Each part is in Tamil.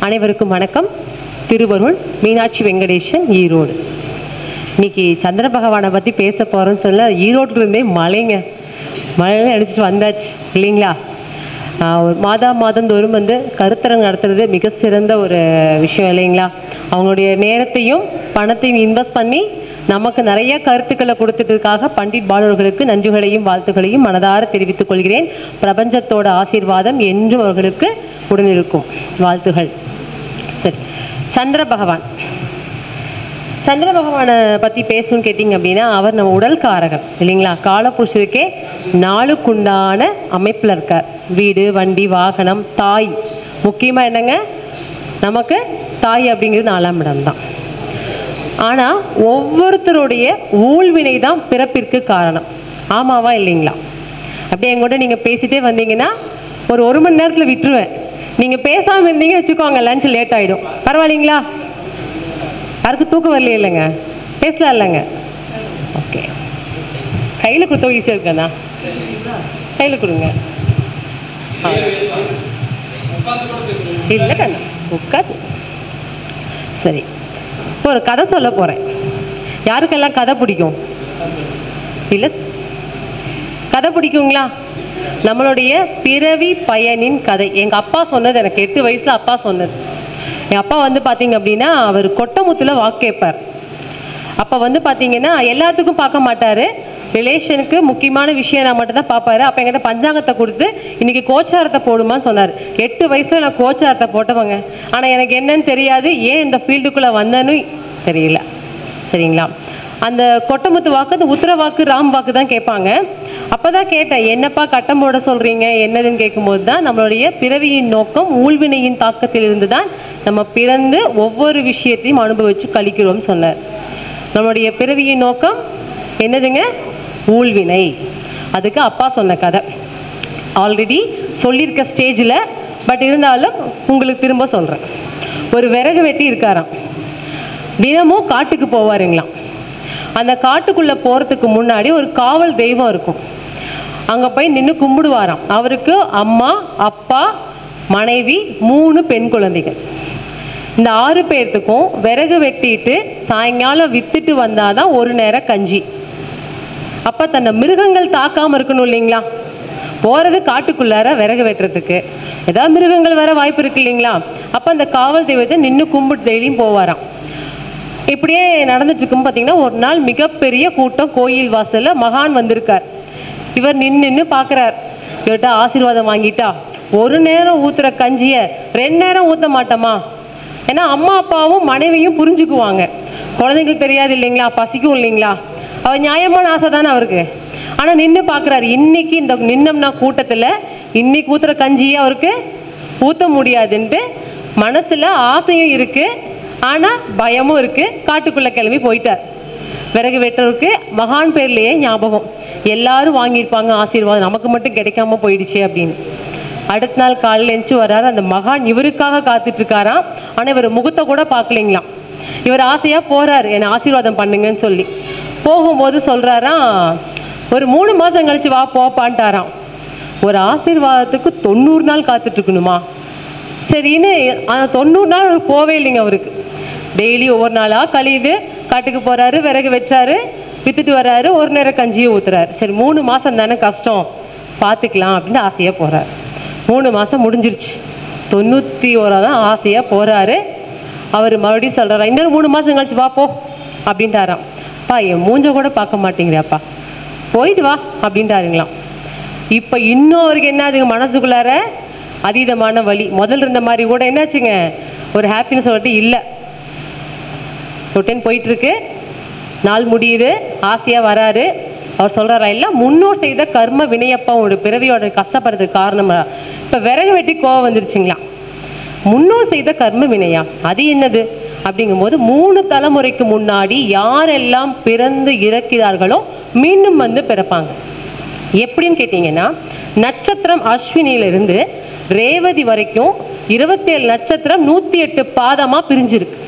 அனைவருக்கும் வணக்கம். திருவருள் மீனாட்சி வெங்கடேசன், ஈரோடு. இன்னைக்கு சந்திர பகவானை பற்றி பேச போகிறோன்னு சொல்ல ஈரோட்டிலிருந்தே மழையில அடிச்சுட்டு வந்தாச்சு இல்லைங்களா. மாதந்தோறும் கருத்தரங்கு நடத்துறது மிக சிறந்த ஒரு விஷயம் இல்லைங்களா. அவங்களுடைய நேரத்தையும் பணத்தையும் இன்வெஸ்ட் பண்ணி நமக்கு நிறைய கருத்துக்களை கொடுத்ததுக்காக பண்டிட் பாலர்களுக்கு நன்றிகளையும் வாழ்த்துக்களையும் மனதார தெரிவித்துக் கொள்கிறேன். பிரபஞ்சத்தோட ஆசீர்வாதம் என்றும் அவர்களுக்கு உடனிருக்கும். வாழ்த்துகள். சரி, சந்திர பகவானை பற்றி பேசணும்னு கேட்டிங்க அப்படின்னா, அவர் நம்ம உடல் காரகன் இல்லைங்களா. காலப்புருஷருக்கே நாளுக்குண்டான அமைப்பில் இருக்கார். வீடு, வண்டி, வாகனம், தாய். முக்கியமாக என்னங்க, நமக்கு தாய் அப்படிங்கிறது 4ஆம் இடம் தான். ஆனால் ஒவ்வொருத்தருடைய ஊழ்வினை தான் பிறப்பிற்கு காரணம். ஆமாவா இல்லைங்களா? அப்படியே எங்கூட நீங்கள் பேசிகிட்டே வந்தீங்கன்னா ஒரு மணி நேரத்தில் விட்டுருவேன். நீங்கள் பேசாமல் இருந்தீங்க வச்சுக்கோங்க, லஞ்ச் லேட் ஆகிடும். பரவாயில்லைங்களா? யாருக்கு தூக்கம் வரலையே இல்லைங்க, பேசலாம் இல்லைங்க. ஓகே, கையில் கொடுத்தா ஈஸியாக இருக்கண்ணா, கையில் கொடுங்க. இல்லை கண்ணா, உட்காது. சரி, இப்போ ஒரு கதை சொல்ல போகிறேன். யாருக்கெல்லாம் கதை பிடிக்கும்? இல்லை, கதை பிடிக்குங்களா? நம்மளுடைய பிறவி பயனின் கதை. எங்கள் அப்பா சொன்னது, எனக்கு 8 வயசில் அப்பா சொன்னது. என் அப்பா பார்த்தீங்க அப்படின்னா, அவர் கொட்டமுத்தில் வாக்கு கேட்பார். அப்போ பார்த்தீங்கன்னா எல்லாத்துக்கும் பார்க்க மாட்டார், ரிலேஷனுக்கு முக்கியமான விஷயம் நான் மட்டும் தான் பார்ப்பாரு. அப்போ என்கிட்ட பஞ்சாங்கத்தை கொடுத்து இன்றைக்கி கோச்சாரத்தை போடுமான்னு சொன்னார். 8 வயசில் நான் கோச்சாரத்தை போட்டவங்க. ஆனால் எனக்கு என்னன்னு தெரியாது, ஏன் இந்த ஃபீல்டுக்குள்ளே வந்தேன்னு தெரியல. சரிங்களா. அந்த கொட்டமுத்து வாக்கு, அந்த உத்தர வாக்கு, ராம் வாக்கு தான் கேட்பாங்க. அப்போ தான் கேட்டேன், என்னப்பா கட்டம் போட சொல்கிறீங்க என்னதுன்னு கேட்கும்போது தான், நம்மளுடைய பிறவியின் நோக்கம் ஊழ்வினையின் தாக்கத்தில் இருந்து தான் நம்ம பிறந்து ஒவ்வொரு விஷயத்தையும் அனுபவித்து கழிக்கிறோம்னு சொன்னார். நம்மளுடைய பிறவியின் நோக்கம் என்னதுங்க? ஊழ்வினை. அதுக்கு அப்பா சொன்ன கதை ஆல்ரெடி சொல்லியிருக்க ஸ்டேஜில், பட் இருந்தாலும் உங்களுக்கு திரும்ப சொல்கிறேன். ஒரு விறகு வெட்டி இருக்காராம். தினமும் காட்டுக்கு போவாருங்களாம். அந்த காட்டுக்குள்ளே போகிறதுக்கு முன்னாடி ஒரு காவல் தெய்வம் இருக்கும். அங்கே போய் நின்று கும்பிடுவாராம். அவருக்கு அம்மா, அப்பா, மனைவி, 3 பெண் குழந்தைகள். இந்த 6 பேர்த்துக்கும் விறகு வெட்டிட்டு சாயங்காலம் விற்றுட்டு வந்தால் தான் ஒரு நேரம் கஞ்சி. அப்போ தன்னை மிருகங்கள் தாக்காமல் இருக்கணும் இல்லைங்களா. போகிறது காட்டுக்குள்ளார விறகு வெட்டுறதுக்கு, ஏதாவது மிருகங்கள் வர வாய்ப்பு இருக்கு இல்லைங்களா. அப்போ அந்த காவல் தெய்வத்தை நின்று கும்பிட்டு டெய்லியும் போவாராம். இப்படியே நடந்துட்டுருக்கும். பார்த்தீங்கன்னா ஒரு நாள் மிகப்பெரிய கூட்டம் கோயில் வாசலில் மகான் வந்திருக்கார். இவர் நின்று பார்க்குறார். இவர்கிட்ட ஆசீர்வாதம் வாங்கிட்டா ஒரு நேரம் ஊற்றுற கஞ்சியை 2 நேரம் ஊற்ற மாட்டோமா? ஏன்னா அம்மா அப்பாவும் மனைவியும் புரிஞ்சுக்குவாங்க. குழந்தைங்களுக்கு தெரியாது இல்லைங்களா, பசிக்கும் இல்லைங்களா. அவர் நியாயமான ஆசை தானே அவருக்கு. ஆனால் நின்று பார்க்குறாரு. இன்றைக்கி இந்த நின்னம்னா கூட்டத்தில் இன்றைக்கி ஊற்றுற கஞ்சியை அவருக்கு ஊற்ற முடியாதுன்ட்டு மனசில் ஆசையும் இருக்குது, ஆனால் பயமும் இருக்குது. காட்டுக்குள்ளே கிளம்பி போயிட்டார். விறகு வெட்டுறதுக்கு மகான் பேர்லேயே ஞாபகம், எல்லாரும் வாங்கியிருப்பாங்க ஆசீர்வாதம், நமக்கு மட்டும் கிடைக்காம போயிடுச்சு அப்படின்னு. அடுத்த நாள் காலையில் எழுந்துச்சு வர்றாரு. அந்த மகான் இவருக்காக காத்துட்ருக்காராம். ஆனால் இவர் முகத்தை கூட பார்க்கலைங்களாம். இவர் ஆசையாக போகிறார், என்னை ஆசீர்வாதம் பண்ணுங்கன்னு சொல்லி. போகும்போது சொல்கிறாராம், ஒரு 3 மாதம் கழிச்சு வா போப்பான்ட்டாராம். ஒரு ஆசீர்வாதத்துக்கு 90 நாள் காத்துட்ருக்கணுமா? சரின்னு 90 நாள் போவே இல்லைங்க அவருக்கு. டெய்லி ஒவ்வொரு நாளாக கழியுது. காட்டுக்கு போகிறாரு, விறகு வச்சாரு, விற்றுட்டு வர்றாரு, ஒரு நேரம் கஞ்சியை ஊற்றுறாரு. சரி 3 மாதம் தானே கஷ்டம், பார்த்துக்கலாம் அப்படின்னு ஆசையாக போகிறார். 3 மாதம் முடிஞ்சிருச்சு. 91 தான் ஆசையாக போகிறாரு. அவர் மறுபடியும் சொல்கிறாரா, இன்னொரு 3 மாதம் கழிச்சு வா போ அப்படின்ட்டாராம். அப்பா என் மூஞ்ச கூட பார்க்க மாட்டேங்கிறாப்பா, போயிட்டு வா அப்படின்ட்டாருங்களாம். இப்போ இன்னும் அவருக்கு என்ன அதுங்க மனசுக்குள்ளார அதீதமான வழி. முதல்ல இருந்த மாதிரி கூட என்னாச்சுங்க, ஒரு ஹாப்பினஸ் சொல்லிட்டு இல்லை. ரொட்டீன் போயிட்டுருக்கு. நாள் முடியுது, ஆசையாக வராரு. அவர் சொல்கிறாரா, எல்லாம் முன்னோர் செய்த கர்ம வினையப்பா ஒரு பிறவியோட கஷ்டப்படுறதுக்கு காரணமா. இப்போ விறகு வெட்டி கோவம் வந்துருச்சுங்களா. முன்னோர் செய்த கர்ம வினையா, அது என்னது அப்படிங்கும்போது 3 தலைமுறைக்கு முன்னாடி யாரெல்லாம் பிறந்து இறக்கிறார்களோ மீண்டும் பிறப்பாங்க. எப்படின்னு கேட்டிங்கன்னா, நட்சத்திரம் அஸ்வினியிலிருந்து ரேவதி வரைக்கும் 27 நட்சத்திரம் 108 பாதமாக பிரிஞ்சிருக்கு.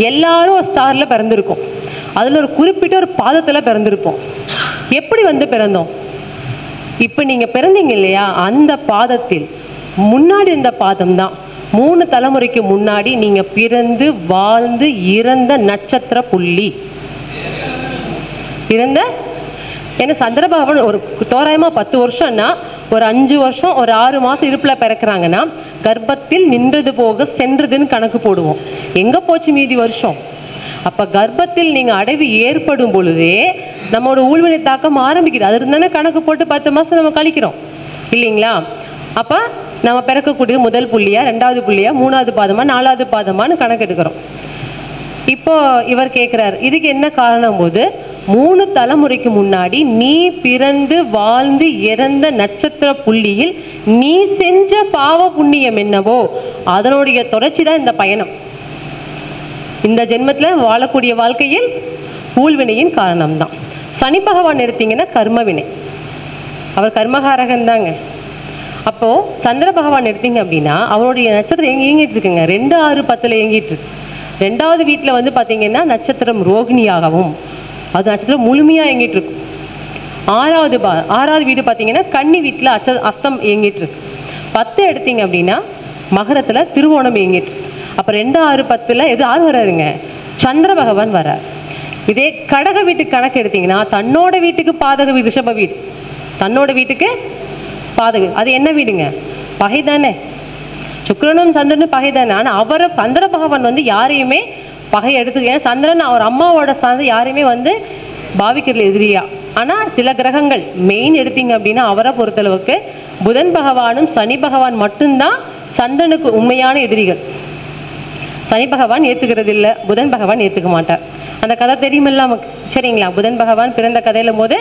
எல்லாரும் ஒரு ஸ்டாரில் பிறந்திருக்கும். அதில் ஒரு குறிப்பிட்ட ஒரு பாதத்தில் பிறந்திருப்போம். எப்படி பிறந்தோம்? இப்போ நீங்கள் பிறந்தீங்க இல்லையா, அந்த பாதத்தில் முன்னாடி இந்த பாதம் தான் 3 தலைமுறைக்கு முன்னாடி நீங்கள் பிறந்து வாழ்ந்து இறந்த நட்சத்திர புள்ளி. இறந்த ஏன்னா சந்திரபகவான் ஒரு தோராயமாக 10 வருஷம்னா ஒரு 5 வருஷம் ஒரு 6 மாதம் இருப்பில் பிறக்கிறாங்கன்னா கர்ப்பத்தில் நின்றது போக சென்றதுன்னு கணக்கு போடுவோம். எங்கே போச்சு மீதி வருஷம்? அப்போ கர்ப்பத்தில் நீங்கள் அடைவு ஏற்படும் பொழுதே நம்மளோட ஊழ்வினை தாக்கம் ஆரம்பிக்குது. அது இருந்தானே கணக்கு போட்டு 10 மாதம் நம்ம கழிக்கிறோம் இல்லைங்களா? அப்போ நம்ம பிறக்கக்கூடிய முதல் புள்ளியா, 2வது புள்ளியா, 3வது பாதமா, 4வது பாதமானு கணக்கு எடுக்கிறோம். இப்போ இவர் கேட்குறார், இதுக்கு என்ன காரணம் போது 3 தலைமுறைக்கு முன்னாடி நீ பிறந்து வாழ்ந்து இறந்த நட்சத்திர புள்ளியில் நீ செஞ்ச பாவ புண்ணியம் என்னவோ அதனுடைய தொடர்ச்சி தான் இந்த பயணம். இந்த ஜென்மத்தில் வாழக்கூடிய வாழ்க்கையில் ஊழ்வினையின் காரணம்தான். சனி பகவான் எடுத்தீங்கன்னா கர்மவினை, அவர் கர்மகாரகன் தாங்க. அப்போது சந்திர பகவான் எடுத்தீங்க அப்படின்னா அவருடைய நட்சத்திரம் எங்கே இயங்கிட்டு இருக்குங்க? 2, 6, 10 இயங்கிட்டு இருக்கு. 2வது வீட்டில் வந்து பார்த்தீங்கன்னா நட்சத்திரம் ரோகிணியாகவும் அது நட்சத்திரம் முழுமையாக இயங்கிட்டு இருக்கும். 6வது வீடு பார்த்தீங்கன்னா கன்னி வீட்டில் அஸ்தம் இயங்கிட்டு இருக்கு. 10 எடுத்தீங்க அப்படின்னா மகரத்தில் திருவோணம் இயங்கிட்டு இருக்கு. அப்போ 2, 6, 10 எது யார் வர்றாருங்க? சந்திர பகவான் வர்றார். இதே கடக வீட்டுக்கு கணக்கு எடுத்தீங்கன்னா தன்னோட வீட்டுக்கு பாதக வீடு, ரிஷப வீடு, தன்னோட வீட்டுக்கு பாதக, அது என்ன வீடுங்க? பகை தானே. சுக்கிரனும் சந்திரனும் பகை தானே. ஆனால் அவரை சந்திர பகவான் வந்து யாரையுமே பகை எடுத்து, ஏன்னா சந்திரன் அவர் அம்மாவோட சார்ந்து யாரையுமே வந்து பாவிக்கிறது எதிரியா. ஆனால் சில கிரகங்கள் மெயின் எடுத்தீங்க அப்படின்னா அவரை பொறுத்தளவுக்கு புதன் பகவானும் சனி பகவான் மட்டும்தான் சந்திரனுக்கு உண்மையான எதிரிகள். சனி பகவான் ஏற்றுக்கிறது இல்லை, புதன் பகவான் ஏற்றுக்க மாட்டார். அந்த கதை தெரியுமில்ல நமக்கு, சரிங்களா? புதன் பகவான் பிறந்த கதையிலும் போது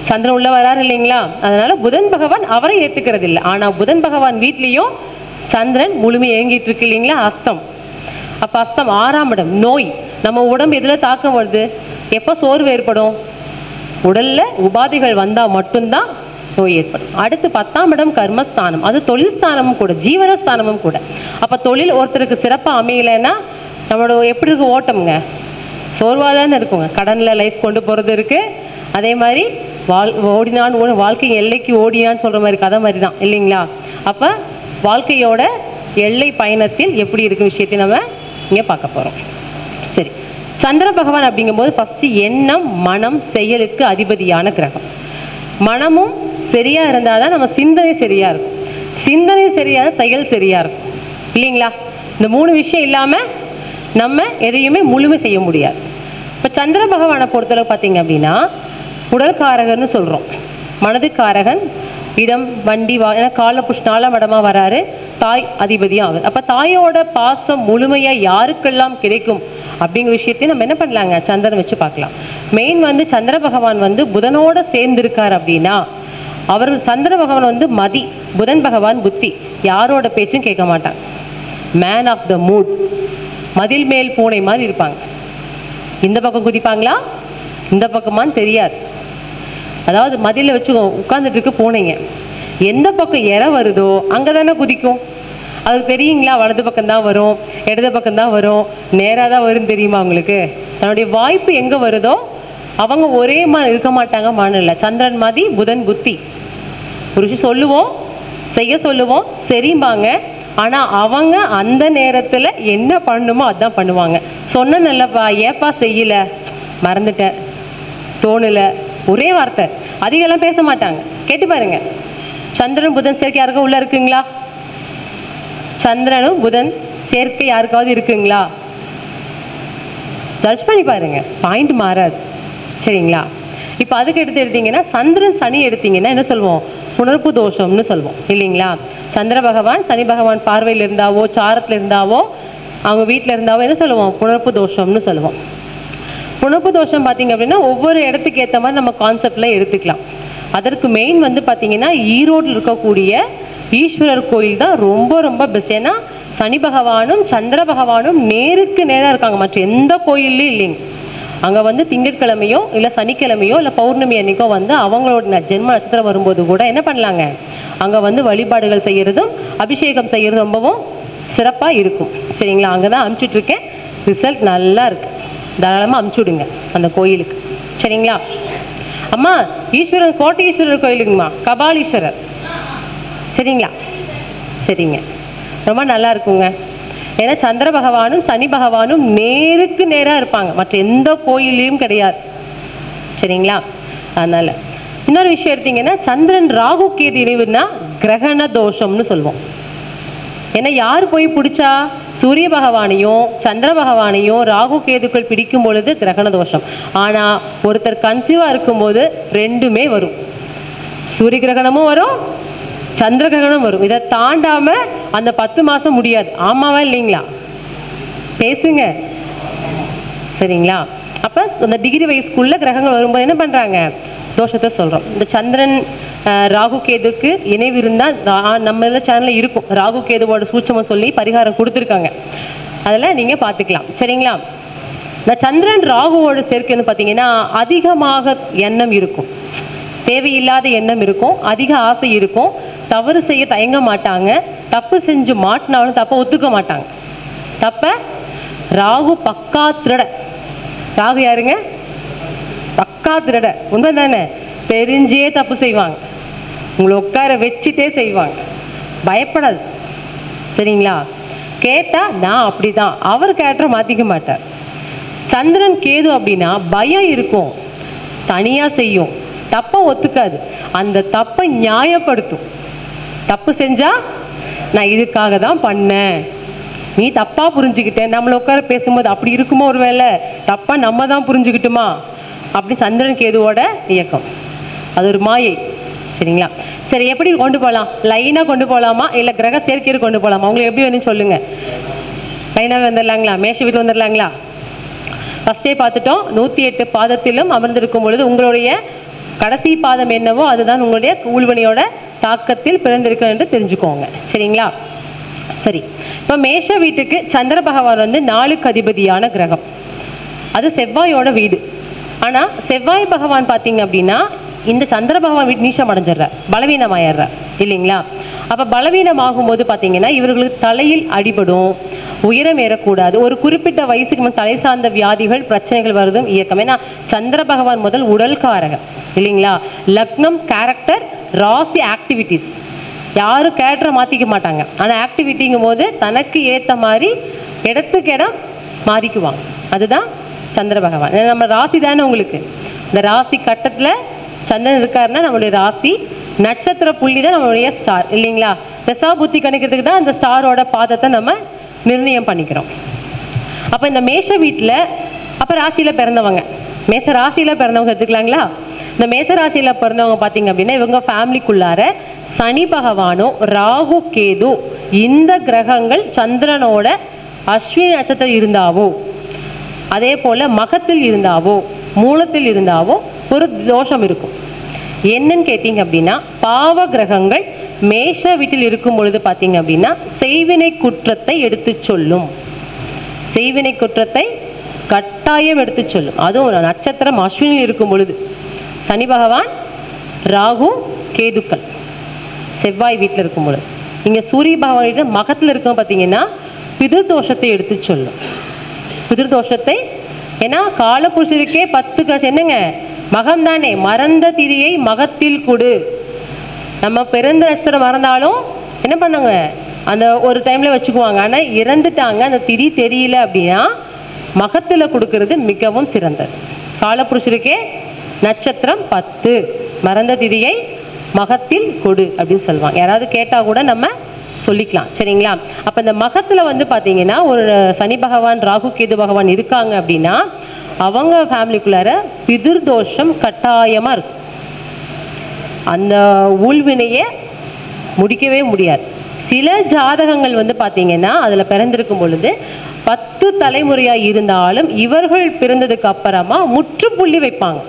சந்திரன் உள்ள வராரு இல்லைங்களா? அதனால புதன் பகவான் அவரை ஏற்றுக்கிறது இல்லை. ஆனால் புதன் பகவான் வீட்லேயும் சந்திரன் முழுமை இயங்கிட்டு இருக்கு இல்லைங்களா? அஸ்தம். அப்போ அஸ்தம் 6ஆம் இடம் நோய். நம்ம உடம்பு எதில் தாக்கம் வருது? எப்போ சோர்வு ஏற்படும்? உடலில் உபாதைகள் வந்தால் மட்டும்தான் நோய் ஏற்படும். அடுத்து 10ஆம் இடம் கர்மஸ்தானம், அது தொழில் ஸ்தானமும் கூட, ஜீவனஸ்தானமும் கூட. அப்போ தொழில் ஒருத்தருக்கு சிறப்பாக அமையலைன்னா நம்மளோட எப்படி இருக்கு ஓட்டம்ங்க? சோர்வாக தானே இருக்குங்க. கடனில் லைஃப் கொண்டு போகிறது இருக்குது. அதே மாதிரி ஓடினான்னு வாழ்க்கை எல்லைக்கு ஓடினான்னு சொல்கிற மாதிரி கதை மாதிரி தான் இல்லைங்களா? அப்போ வாழ்க்கையோட எல்லை பயணத்தில் எப்படி இருக்கும் விஷயத்தை நம்ம இங்கே பார்க்க போகிறோம். சரி, சந்திர பகவான் அப்படிங்கும்போது ஃபஸ்ட்டு எண்ணம் மனம் செயலுக்கு அதிபதியான கிரகம். மனமும் சரியாக இருந்தால் தான் நம்ம சிந்தனை சரியாக இருக்கும். சிந்தனை சரியாக செயல் சரியாக இருக்கும் இல்லைங்களா? இந்த 3 விஷயம் இல்லாமல் நம்ம எதையுமே முழுமை செய்ய முடியாது. இப்போ சந்திர பகவானை பொறுத்தளவு பார்த்தீங்க அப்படின்னா உடல்காரகர்னு சொல்கிறோம். மனதுக்காரகன், இடம் வண்டி ஏன்னா காலபுஷ் 4ஆம் இடமா வராரு, தாய் அதிபதியும் ஆகுது. அப்போ தாயோட பாசம் முழுமையாக யாருக்கெல்லாம் கிடைக்கும் அப்படிங்கிற விஷயத்தையும் நம்ம என்ன பண்ணலாங்க? சந்திரன் வச்சு பார்க்கலாம். மெயின் வந்து சந்திர பகவான் வந்து புதனோட சேர்ந்திருக்கார் அப்படின்னா அவர் சந்திர பகவான் வந்து மதி, புதன் பகவான் புத்தி, யாரோட பேச்சும் கேட்க மாட்டாங்க. மேன் ஆஃப் த மூட், மதில் மேல் பூனை மாதிரி இருப்பாங்க. இந்த பக்கம் குதிப்பாங்களா இந்த பக்கமான்னு தெரியாது. அதாவது மதியில் வச்சு உட்காந்துட்டு இருக்கு பூனைங்க, எந்த பக்கம் இற வருதோ அங்கே தானே குதிக்கும். அது தெரியுங்களா? வலது பக்கம்தான் வரும், இடது பக்கம்தான் வரும், நேராக தான் வரும்னு தெரியுமா உங்களுக்கு? தன்னுடைய வாய்ப்பு எங்கே வருதோ அவங்க ஒரே மாதிரி இருக்க மாட்டாங்க. மனநிலை சந்திரன் மாதிரி புதன் புத்தி. ஒரு விஷயம் சொல்லுவோம், செய்ய சொல்லுவோம், சரிம்பாங்க. ஆனால் அவங்க அந்த நேரத்தில் என்ன பண்ணணுமோ அதுதான் பண்ணுவாங்க. சொன்ன நல்லப்பா, ஏப்பா செய்யலை, மறந்துட்டேன், தோணலை, ஒரே வார்த்தை. அதிகெல்லாம் பேச மாட்டாங்க. கேட்டு பாருங்க. சந்திரன் புதன் சேர்க்கை யாருக்கும் உள்ள இருக்குங்களா? சந்திரனும் புதன் சேர்க்கை யாருக்காவது இருக்குங்களா? ஜட்ஜ் பண்ணி பாருங்க, பாயிண்ட் மாறாது. சரிங்களா? இப்போ அதுக்கு எடுத்தீங்கன்னா சந்திரன் சனி எடுத்தீங்கன்னா என்ன சொல்லுவோம்? புணர்ப்பு தோஷம்னு சொல்லுவோம் இல்லைங்களா? சந்திர பகவான் சனி பகவான் பார்வையில் இருந்தாவோ சாரத்தில் இருந்தாவோ அவங்க வீட்டில் இருந்தாவோ என்ன சொல்லுவோம்? புணர்ப்பு தோஷம்னு சொல்லுவோம். புணர்ப்பு தோஷம் பார்த்தீங்க அப்படின்னா ஒவ்வொரு இடத்துக்கு ஏற்ற மாதிரி நம்ம கான்செப்டில் எடுத்துக்கலாம். அதற்கு மெயின் வந்து பார்த்தீங்கன்னா ஈரோட்டில் இருக்கக்கூடிய ஈஸ்வரர் கோயில் தான் ரொம்ப ரொம்ப பெஸ்ட். ஏன்னா சனி பகவானும் சந்திர பகவானும் நேருக்கு நேராக இருக்காங்க, மற்ற எந்த கோயில்லையும் இல்லைங்க. அங்கே வந்து திங்கட்கிழமையோ இல்லை சனிக்கிழமையோ இல்லை பௌர்ணமி அன்னைக்கோ வந்து அவங்களோட ஜென்ம நட்சத்திரம் வரும்போது கூட என்ன பண்ணலாங்க? அங்கே வந்து வழிபாடுகள் செய்கிறதும் அபிஷேகம் செய்கிறது ரொம்பவும் சிறப்பாக இருக்கும். சரிங்களா? அங்கே தான் அனுப்பிச்சிட்ருக்கேன், ரிசல்ட் நல்லா இருக்குது. தாராளமாக அனுப்பிச்சுடுங்க அந்த கோயிலுக்கு. சரிங்களா? அம்மா ஈஸ்வரர் கோட்டை ஈஸ்வரர் கோயிலுங்கம்மா, கபாலீஸ்வரர். சரிங்களா? சரிங்க. ரொம்ப நல்லா இருக்குங்க. ஏன்னா சந்திர பகவானும் சனி பகவானும் நேருக்கு நேராக இருப்பாங்க, மற்ற எந்த கோயிலையும் கிடையாது. சரிங்களா? அதனால் இன்னொரு விஷயம் எடுத்தீங்கன்னா, சந்திரன் ராகு கேது இணைவுன்னா கிரகண தோஷம்னு சொல்லுவோம். ஏன்னா யார் போய் பிடிச்சா சூரிய பகவானையும் சந்திர பகவானையும் ராகு கேதுக்கள் பிடிக்கும் பொழுது கிரகண தோஷம். ஆனால் ஒருத்தர் கன்சீவாக இருக்கும்போது ரெண்டுமே வரும், சூரிய கிரகணமும் வரும், சந்திர கிரகணம் வரும். இதை தாண்டாமல் அந்த 10 மாதம் முடியாது. ஆமாவா இல்லைங்களா? பேசுங்க. சரிங்களா? அப்போ அந்த டிகிரி வயசுக்குள்ள கிரகங்கள் வரும்போது என்ன பண்ணுறாங்க, தோஷத்தை சொல்கிறோம். இந்த சந்திரன் ராகு கேதுக்கு இணைவு இருந்தால் நம்ம இதில் சேனலில் இருக்கும், ராகு கேதுவோட சூட்சமாக சொல்லி பரிகாரம் கொடுத்துருக்காங்க, அதில் நீங்கள் பார்த்துக்கலாம். சரிங்களா? இந்த சந்திரன் ராகுவோட சேர்க்கைன்னு பார்த்தீங்கன்னா அதிகமாக எண்ணம் இருக்கும், தேவையில்லாத எண்ணம் இருக்கும், அதிக ஆசை இருக்கும், தவறு செய்ய தயங்க மாட்டாங்க, தப்பு செஞ்சு மாட்டினாலும் தப்பை ஒத்துக்க மாட்டாங்க. தப்ப ராகு பக்கா திருட. ராகு யாருங்க? பக்கா திருட. உண்மை தானே? தெரிஞ்சே தப்பு செய்வாங்க, உங்களை உட்கார வச்சுட்டே செய்வாங்க, பயப்படாது. சரிங்களா? கேட்டால் நான் அப்படி தான், அவர் கேரக்டரை மாற்றிக்க மாட்டார். சந்திரன் கேது அப்படின்னா பயம் இருக்கும், தனியாக செய்யும், தப்பை ஒத்துக்காது, அந்த தப்பை நியாயப்படுத்தும். தப்பு செஞ்சால் நான் இதுக்காக தான் பண்ணேன், நீ தப்பாக புரிஞ்சுக்கிட்டேன், நம்மளை உட்கார பேசும்போது அப்படி இருக்குமோ, ஒரு வேளை தப்பாக நம்ம தான் புரிஞ்சுக்கிட்டுமா அப்படின்னு சந்திரன் கேதுவோட இயக்கம். அது ஒரு மாயை. சரிங்களா? சரி, எப்படி கொண்டு போகலாம்? லைனாக கொண்டு போகலாமா இல்லை கிரக சேர்க்கையை கொண்டு போகலாமா? உங்களுக்கு எப்படி வேணும்னு சொல்லுங்கள். லைனாகவே வந்துடலாங்களா? மேஷ வீட்டு வந்துடலாங்களா? ஃபஸ்ட்டே பார்த்துட்டோம், 108 பாதத்திலும் அமர்ந்திருக்கும் பொழுது உங்களுடைய கடைசி பாதம் என்னவோ அதுதான் உங்களுடைய ஊழ்வனியோட தாக்கத்தில் பிறந்திருக்கு என்று தெரிஞ்சுக்கோங்க. சரிங்களா? சரி, இப்போ மேஷ வீட்டுக்கு சந்திர பகவான் வந்து 4க்கு அதிபதியான கிரகம், அது செவ்வாயோட வீடு. ஆனால் செவ்வாய் பகவான் பார்த்தீங்க அப்படின்னா இந்த சந்திர பகவான் வீட்டு நீச்சம் அடைஞ்சிடுறார், பலவீனமாயிடுறார் இல்லைங்களா? அப்போ பலவீனமாகும்போது பார்த்தீங்கன்னா இவர்களுக்கு தலையில் அடிபடும், உயரம் ஏறக்கூடாது, ஒரு குறிப்பிட்ட வயசுக்கு தலை சார்ந்த வியாதிகள் பிரச்சனைகள் வருதும் இயக்கம். ஏன்னா சந்திர பகவான் முதல் உடல்காரகன் இல்லைங்களா? லக்னம் கேரக்டர் ராசி ஆக்டிவிட்டீஸ், யாரும் கேரக்டரை மாற்றிக்க மாட்டாங்க, ஆனால் ஆக்டிவிட்டிங்கும் போது தனக்கு ஏற்ற மாதிரி இடத்துக்கு இடம் மாறிக்குவாங்க. அதுதான் சந்திர பகவான். நம்ம ராசி தானே உங்களுக்கு, இந்த ராசி கட்டத்தில் சந்திரன் இருக்காருன்னா நம்மளுடைய ராசி நட்சத்திர புள்ளி தான் நம்மளுடைய ஸ்டார் இல்லைங்களா? தசா புத்தி கணிக்கிறதுக்கு தான் அந்த ஸ்டாரோட பாதத்தை நம்ம நிர்ணயம் பண்ணிக்கிறோம். அப்போ இந்த மேஷ வீட்டில் அப்போ ராசியில் பிறந்தவங்க, மேச ராசியில் பிறந்தவங்க எடுத்துக்கலாங்களா? இந்த மேச ராசியில் பிறந்தவங்க பார்த்தீங்க அப்படின்னா இவங்க ஃபேமிலிக்குள்ளார சனி பகவானோ ராகு கேது இந்த கிரகங்கள் சந்திரனோட அஸ்வினி நட்சத்திரம் இருந்தாவோ, அதே போல் மகத்தில் இருந்தாவோ மூலத்தில் இருந்தாவோ ஒரு தோஷம் இருக்கும். என்னன்னு கேட்டிங்க அப்படின்னா பாவ கிரகங்கள் மேஷ வீட்டில் இருக்கும் பொழுது பார்த்தீங்க அப்படின்னா செய்வினை குற்றத்தை எடுத்து சொல்லும், செய்வினை குற்றத்தை கட்டாயம் எடுத்து சொல்லும். அதுவும் நட்சத்திரம் அஸ்வினியில் இருக்கும் பொழுது சனி பகவான் ராகு கேதுக்கள் செவ்வாய் வீட்டில் இருக்கும் பொழுது, இங்கே சூரிய பகவான் வீட்டில் மகத்தில் இருக்கும் பார்த்தீங்கன்னா பிதிர்தோஷத்தை எடுத்து சொல்லும். பிதிர்தோஷத்தை, ஏன்னா காலபுருஷருக்கே 10 காசு என்னங்க மகம் தானே, மறந்த திதியை மகத்தில் கொடு. நம்ம பிறந்த நட்சத்திரம் மறந்தாலும் என்ன பண்ணுங்க அந்த ஒரு டைமில் வச்சுக்குவாங்க, ஆனால் இறந்துட்டாங்க அந்த திதி தெரியல அப்படின்னா மகத்தில் கொடுக்கறது மிகவும் சிறந்தது. காலபுருஷருக்கே நட்சத்திரம் 10, மறந்த திதியை மகத்தில் கொடு அப்படின்னு சொல்லுவாங்க. யாராவது கேட்டால் கூட நம்ம சொல்லிக்கலாம். சரிங்களா? அப்போ இந்த மகத்தில் வந்து பார்த்தீங்கன்னா ஒரு சனி பகவான் ராகு கேது பகவான் இருக்காங்க அப்படின்னா அவங்க ஃபேமிலிக்குள்ளார பிதிர்தோஷம் கட்டாயமாக இருக்கும், அந்த ஊழ்வினையை முடிக்கவே முடியாது. சில ஜாதகங்கள் வந்து பார்த்தீங்கன்னா அதில் பிறந்திருக்கும் பொழுது 10 தலைமுறையாக இருந்தாலும் இவர்கள் பிறந்ததுக்கு அப்புறமா முற்றுப்புள்ளி வைப்பாங்க,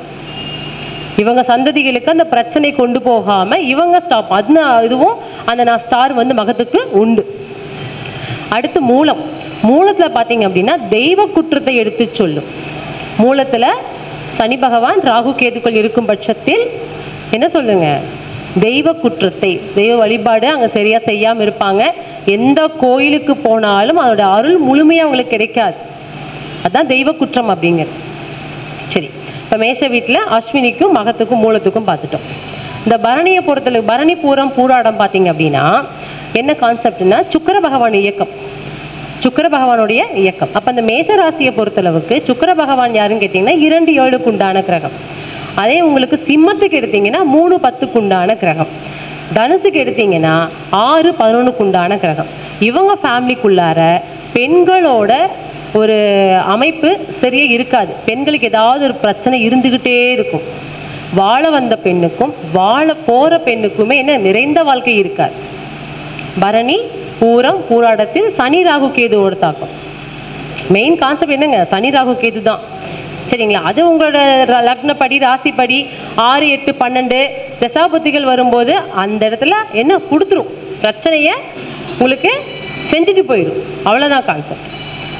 இவங்க சந்ததிகளுக்கு அந்த பிரச்சனை கொண்டு போகாமல் இவங்க ஸ்டாப். அது இதுவும் அந்த ஸ்டார் வந்து மகத்துக்கு உண்டு. அடுத்து மூலம், மூலத்தில் பார்த்தீங்க அப்படின்னா தெய்வ குற்றத்தை எடுத்து சொல்லும். மூலத்தில் சனி பகவான் ராகு கேதுக்கள் இருக்கும் பட்சத்தில் என்ன சொல்லுங்க, தெய்வ குற்றத்தை, தெய்வ வழிபாடு அங்கே சரியாக செய்யாமல் இருப்பாங்க, எந்த கோயிலுக்கு போனாலும் அதோட அருள் முழுமையாக அவங்களுக்கு கிடைக்காது, அதுதான் தெய்வ குற்றம் அப்படிங்கிறது. சரி, இப்போ மேஷ வீட்டில் அஸ்வினிக்கும் மகத்துக்கும் மூலத்துக்கும் பார்த்துட்டோம். இந்த பரணியை பொறுத்தளவு பரணி பூரம் பூராடம் பார்த்தீங்க அப்படின்னா என்ன கான்செப்ட்னா சுக்கிர பகவான் இயக்கம், சுக்கிர பகவானுடைய இயக்கம். அப்போ அந்த மேஷ ராசியை பொறுத்தளவுக்கு சுக்கிர பகவான் யாருன்னு கேட்டிங்கன்னா 2-7க்கு உண்டான கிரகம். அதே உங்களுக்கு சிம்மத்துக்கு எடுத்தீங்கன்னா 3-10க்கு உண்டான கிரகம். தனுசுக்கு எடுத்தீங்கன்னா 6-11க்கு உண்டான கிரகம். இவங்க ஃபேமிலிக்குள்ளார பெண்களோட ஒரு அமைப்பு சரியாக இருக்காது. பெண்களுக்கு ஏதாவது ஒரு பிரச்சனை இருந்துக்கிட்டே இருக்கும். வாழ வந்த பெண்ணுக்கும் வாழ போகிற பெண்ணுக்குமே என்ன நிறைந்த வாழ்க்கை இருக்காது. பரணி பூரம் பூராடத்தில் சனி ராகு கேதுவோட தாக்கம். மெயின் கான்செப்ட் என்னங்க, சனி ராகு கேது தான். சரிங்களா? அது உங்களோட லக்னப்படி ராசிப்படி 6, 8, 12 தசாபுத்திகள் வரும்போது அந்த இடத்துல என்ன கொடுத்துரும், பிரச்சனையை உங்களுக்கு செஞ்சுட்டு போயிடும். அவ்வளோதான் கான்செப்ட்.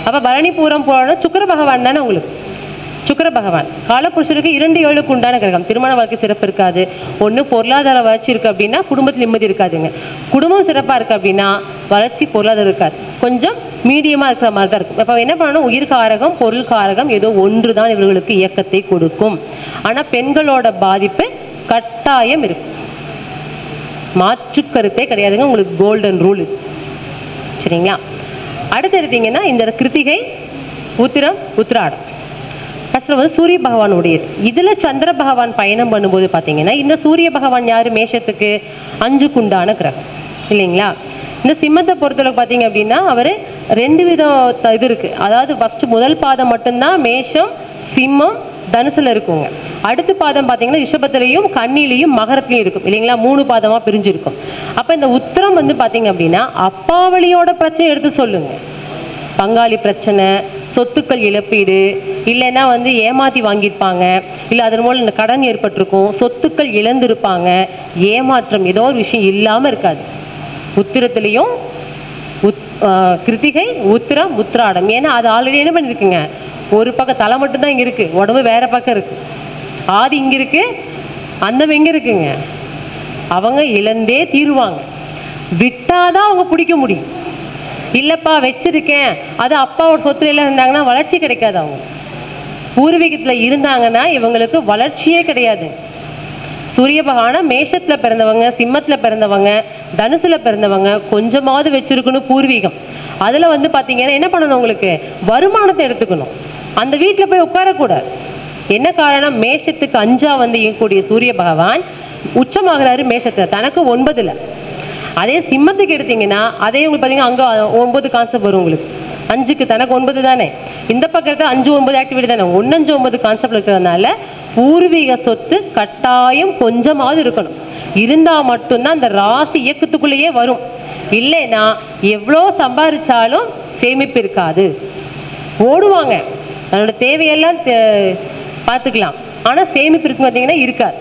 அப்போ பரணி பூரம் பூராடம் சுக்கிர பகவான் தானே உங்களுக்கு. சுக்கிர பகவான் காலப்புருஷருக்கு 2-7க்கு உண்டான கிரகம். திருமண வாழ்க்கை சிறப்பு இருக்காது. ஒன்று பொருளாதார வளர்ச்சி இருக்குது அப்படின்னா குடும்பத்தில் நிம்மதி இருக்காதுங்க. குடும்பம் சிறப்பாக இருக்குது அப்படின்னா வளர்ச்சி பொருளாதாரம் இருக்காது. கொஞ்சம் மீடியமாக இருக்கிற மாதிரி தான் இருக்கும். இப்போ என்ன பண்ணணும், உயிர்காரகம் பொருள்காரகம் ஏதோ ஒன்று தான் இவர்களுக்கு இயக்கத்தை கொடுக்கும். ஆனால் பெண்களோட பாதிப்பு கட்டாயம் இருக்கும், மாற்று கருத்தே கிடையாதுங்க. உங்களுக்கு கோல்டன் ரூல். சரிங்களா? அடுத்து எடுத்தீங்கன்னா இந்த கிருத்திகை உத்திரம் உத்திராடம் ஃபஸ்ட்டு வந்து சூரிய பகவானுடையது. இதில் சந்திர பகவான் பயணம் பண்ணும்போது பார்த்தீங்கன்னா இந்த சூரிய பகவான் யார், மேஷத்துக்கு 5க்கு உண்டான கிரகம் இல்லைங்களா? இந்த சிம்மத்தை பொறுத்தளவுக்கு பார்த்தீங்க அப்படின்னா அவர் 2 விதம் இது இருக்குது. அதாவது ஃபஸ்ட்டு முதல் பாதம் மட்டும்தான் மேஷம் சிம்மம் தனுசில் இருக்குங்க. அடுத்த பாதம் பார்த்தீங்கன்னா ரிஷபத்திலையும் கன்னிலையும் மகரத்துலையும் இருக்கும் இல்லைங்களா? 3 பாதமாக பிரிஞ்சிருக்கும். அப்போ இந்த உத்திரம் வந்து பார்த்தீங்க அப்படின்னா அப்பாவளியோட பிரச்சனை எடுத்து சொல்லுங்க. பங்காளி பிரச்சனை, சொத்துக்கள் இழப்பீடு, இல்லைன்னா வந்து ஏமாற்றி வாங்கியிருப்பாங்க, இல்லை அதன் மூலம் இந்த கடன் ஏற்பட்டிருக்கும், சொத்துக்கள் இழந்திருப்பாங்க, ஏமாற்றம் ஏதோ ஒரு விஷயம் இல்லாமல் இருக்காது. உத்திரத்துலேயும் கிருத்திகை உத்திரம் உத்திராடம். ஏன்னா அது ஆல்ரெடி என்ன பண்ணியிருக்குங்க, ஒரு பக்கம் தலை மட்டும்தான் இங்கே இருக்குது, உடம்பு வேறு பக்கம் இருக்குது. ஆதி இங்கே இருக்குது, அந்தம் எங்கே இருக்குங்க. அவங்க இழந்தே தீருவாங்க. விட்டாதான் அவங்க பிடிக்க முடியும். இல்லைப்பா வச்சிருக்கேன், அது அப்பாவோட சொத்துல எல்லாம் இருந்தாங்கன்னா வளர்ச்சி கிடைக்காது. அவங்க பூர்வீகத்தில் இருந்தாங்கன்னா இவங்களுக்கு வளர்ச்சியே கிடையாது. சூரிய பகவான மேஷத்தில் பிறந்தவங்க, சிம்மத்தில் பிறந்தவங்க, தனுசில் பிறந்தவங்க கொஞ்சமாவது வச்சிருக்கணும் பூர்வீகம். அதில் வந்து பார்த்தீங்கன்னா என்ன பண்ணணும், உங்களுக்கு வருமானத்தை எடுத்துக்கணும். அந்த வீட்டில் போய் உட்காரக்கூடாது. என்ன காரணம், மேஷத்துக்கு 5ஆ வந்து இயங்கக்கூடிய சூரிய பகவான் உச்சமாகிறாரு மேஷத்தில், தனக்கு 9ல். அதே சிம்மத்துக்கு எடுத்தீங்கன்னா அதே உங்களுக்கு பார்த்தீங்கன்னா அங்கே 9 கான்செப்ட் வரும் உங்களுக்கு. 5க்கு தனக்கு 9 தானே, இந்த பக்கத்தில் 5, 9 ஆக்டிவிட்டி தானே, 1, 5, 9 கான்செப்ட் இருக்கிறதுனால பூர்வீக சொத்து கட்டாயம் கொஞ்சமாவது இருக்கணும். இருந்தால் மட்டும்தான் அந்த ராசி இயக்கத்துக்குள்ளேயே வரும். இல்லைன்னா எவ்வளோ சம்பாதிச்சாலும் சேமிப்பு இருக்காது. ஓடுவாங்க, தன்னோட தேவையெல்லாம் பார்த்துக்கலாம், ஆனால் சேமிப்பு இருக்கு பார்த்தீங்கன்னா இருக்காது.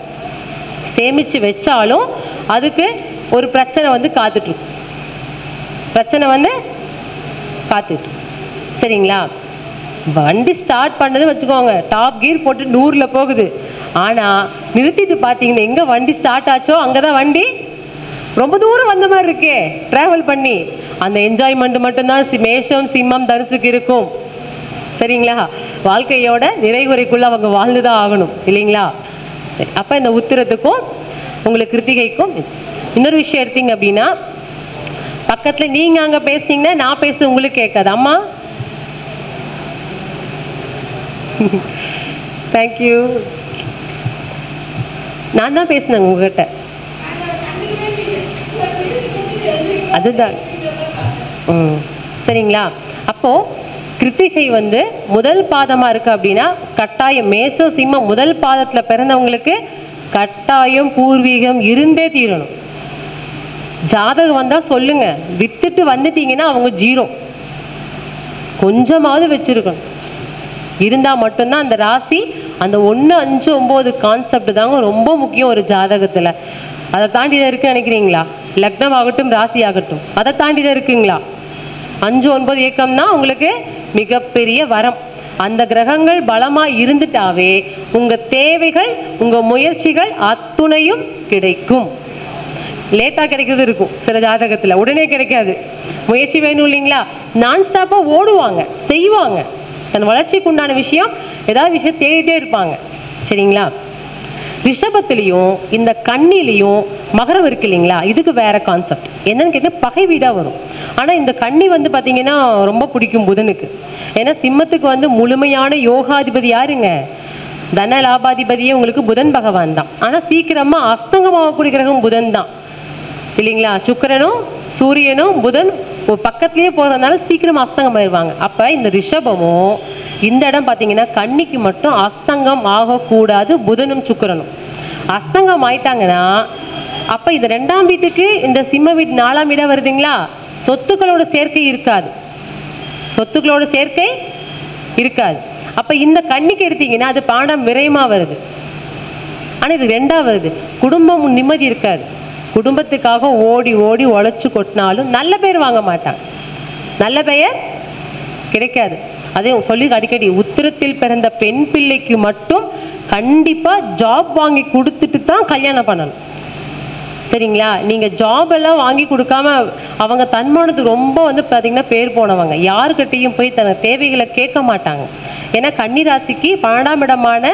சேமித்து வச்சாலும் அதுக்கு ஒரு பிரச்சனை வந்து காத்துட்ருக்கும், பிரச்சனை வந்து காத்துட்டு. சரிங்களா? வண்டி ஸ்டார்ட் பண்ணது வச்சுக்கோங்க, டாப் கீர் போட்டு 100ல் போகுது. ஆனால் நிறுத்திட்டு பார்த்தீங்கன்னா எங்கே வண்டி ஸ்டார்ட் ஆச்சோ அங்கே தான் வண்டி ரொம்ப தூரம் வந்த மாதிரி இருக்கே ட்ராவல் பண்ணி. அந்த என்ஜாய்மெண்ட் மட்டும்தான் மேஷம் சிம்மம் தனுசுக்கு இருக்கும். சரிங்களா? வாழ்க்கையோட நிறைகுறைக்குள்ளே அவங்க வாழ்ந்து தான் ஆகணும் இல்லைங்களா? சரி, அப்போ இந்த உத்திரத்துக்கும் உங்களுக்கு கிருத்திகைக்கும் இன்னொரு விஷயம் எடுத்தீங்க அப்படின்னா, பக்கத்தில் நீங்கள் அங்கே பேசுனீங்கன்னா நான் பேசுறது உங்களுக்கு கேட்காது. அம்மா தேங்க்யூ, நான் தான் பேசினேங்க உங்ககிட்ட. அதுதான் சரிங்களா? அப்போது கிருத்திகை வந்து முதல் பாதமாக இருக்குது அப்படின்னா கட்டாயம் மேஷம் சிம்மம் முதல் பாதத்தில் பிறந்தவங்களுக்கு கட்டாயம் பூர்வீகம் இருந்தே தீரணும். ஜாதகம் வந்தால் சொல்லுங்கள், வித்துட்டு வந்துட்டீங்கன்னா அவங்க 0. கொஞ்சமாவது வச்சுருக்கணும். இருந்தால் மட்டும்தான் அந்த ராசி அந்த 1, 5, 9 கான்செப்ட் தாங்க ரொம்ப முக்கியம் ஒரு ஜாதகத்தில். அதை தாண்டி தான் இருக்குன்னு நினைக்கிறீங்களா? லக்னம் ஆகட்டும் ராசி ஆகட்டும் அதை தாண்டி தான் இருக்குங்களா? 5, 9 இயக்கம்னா உங்களுக்கு மிகப்பெரிய வரம். அந்த கிரகங்கள் பலமாக இருந்துட்டாவே உங்கள் தேவைகள் உங்கள் முயற்சிகள் அத்துணையும் கிடைக்கும். லேட்டாக கிடைக்கிறது இருக்கும் சில ஜாதகத்தில், உடனே கிடைக்காது. முயற்சி வேணும் இல்லைங்களா? நான்ஸ்டாப்பாக ஓடுவாங்க, செய்வாங்க, தன் வளர்ச்சிக்கு உண்டான விஷயம் ஏதாவது விஷயம் தேடிட்டே இருப்பாங்க. சரிங்களா? ரிஷபத்திலையும் இந்த கன்னிலையும் மகரம் இருக்கு இல்லைங்களா, இதுக்கு வேற கான்செப்ட் என்னன்னு கேட்டால் பகை வீடாக வரும். ஆனால் இந்த கன்னி வந்து பார்த்தீங்கன்னா ரொம்ப பிடிக்கும் புதனுக்கு. ஏன்னா சிம்மத்துக்கு வந்து முழுமையான யோகாதிபதி யாருங்க? தன லாபாதிபதியே உங்களுக்கு புதன் பகவான் தான். ஆனால் சீக்கிரமாக அஸ்தங்கமாகக்கூடிய கிரகம் புதன் தான் இல்லைங்களா. சுக்கிரனும் சூரியனும் புதன் ஒரு பக்கத்துலேயே போகிறதுனால சீக்கிரம் அஸ்தங்கம் ஆயிடுவாங்க. அப்போ இந்த ரிஷபமும் இந்த இடம் பார்த்தீங்கன்னா கன்னிக்கு மட்டும் அஸ்தங்கம் ஆகக்கூடாது. புதனும் சுக்கிரனும் அஸ்தங்கம் ஆயிட்டாங்கன்னா அப்போ இது 2ஆம் வீட்டுக்கு இந்த சிம்ம வீட்டு 4ஆம் வீடாக வருதுங்களா, சொத்துக்களோட சேர்க்கை இருக்காது. சொத்துக்களோட சேர்க்கை இருக்காது. அப்போ இந்த கன்னிக்கு எடுத்தீங்கன்னா அது பாடம் விரயமாக வருது. ஆனால் இது 2ஆக வருது. குடும்பம் நிம்மதி இருக்காது. குடும்பத்துக்காக ஓடி ஓடி உழைச்சி கொட்டினாலும் நல்ல பேர் வாங்க மாட்டாங்க, நல்ல பெயர் கிடைக்காது. அதே சொல்லி அடிக்கடி உத்திரத்தில் பிறந்த பெண் பிள்ளைக்கு மட்டும் கண்டிப்பாக ஜாப் வாங்கி கொடுத்துட்டு தான் கல்யாணம் பண்ணணும். சரிங்களா. நீங்கள் ஜாப் எல்லாம் வாங்கி கொடுக்காம அவங்க தன்மானத்துக்கு ரொம்ப வந்து பார்த்தீங்கன்னா பேர் போனவங்க யாருக்கிட்டையும் போய் தன தேவைகளை கேட்க மாட்டாங்க. ஏன்னா கன்னிராசிக்கு 12ஆம் இடமான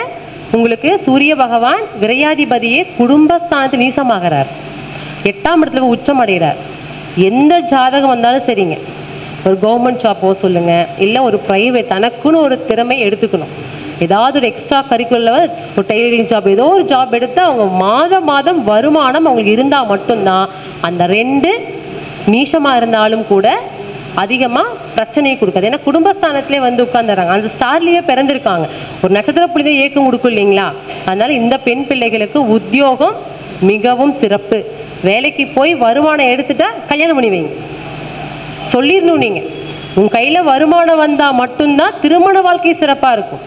உங்களுக்கு சூரிய பகவான் விரையாதிபதியே குடும்பஸ்தானத்தில் நீசமாகிறார். 8ஆம் இடத்துல உச்சம் அடைகிறார். எந்த ஜாதகம் வந்தாலும் சரிங்க, ஒரு கவர்மெண்ட் ஜாப் போக சொல்லுங்கள், இல்லை ஒரு ப்ரைவேட் தனக்குன்னு ஒரு திறமை எடுத்துக்கணும். ஏதாவது ஒரு எக்ஸ்ட்ரா கரிக்குலர் ஒரு டெய்லரிங் ஜாப் ஏதோ ஒரு ஜாப் எடுத்து அவங்க மாதம் வருமானம் அவங்களுக்கு இருந்தால் மட்டும்தான் அந்த 2 நீசமாக இருந்தாலும் கூட அதிகமாக பிரச்சனையை கொடுக்காது. ஏன்னா குடும்பஸ்தானத்திலே வந்து உட்காந்துறாங்க, அந்த ஸ்டார்லேயே பிறந்திருக்காங்க, ஒரு நட்சத்திர புள்ளிதான் ஏக்கம் கொடுக்கும் இல்லைங்களா. அதனால் இந்த பெண் பிள்ளைகளுக்கு உத்தியோகம் மிகவும் சிறப்பு. வேலைக்கு போய் வருமானம் எடுத்துட்டா கல்யாணம் பண்ணி வைங்க சொல்லிடணும். நீங்கள் உங்கள் கையில் வருமானம் வந்தால் மட்டும்தான் திருமண வாழ்க்கை சிறப்பாக இருக்கும்.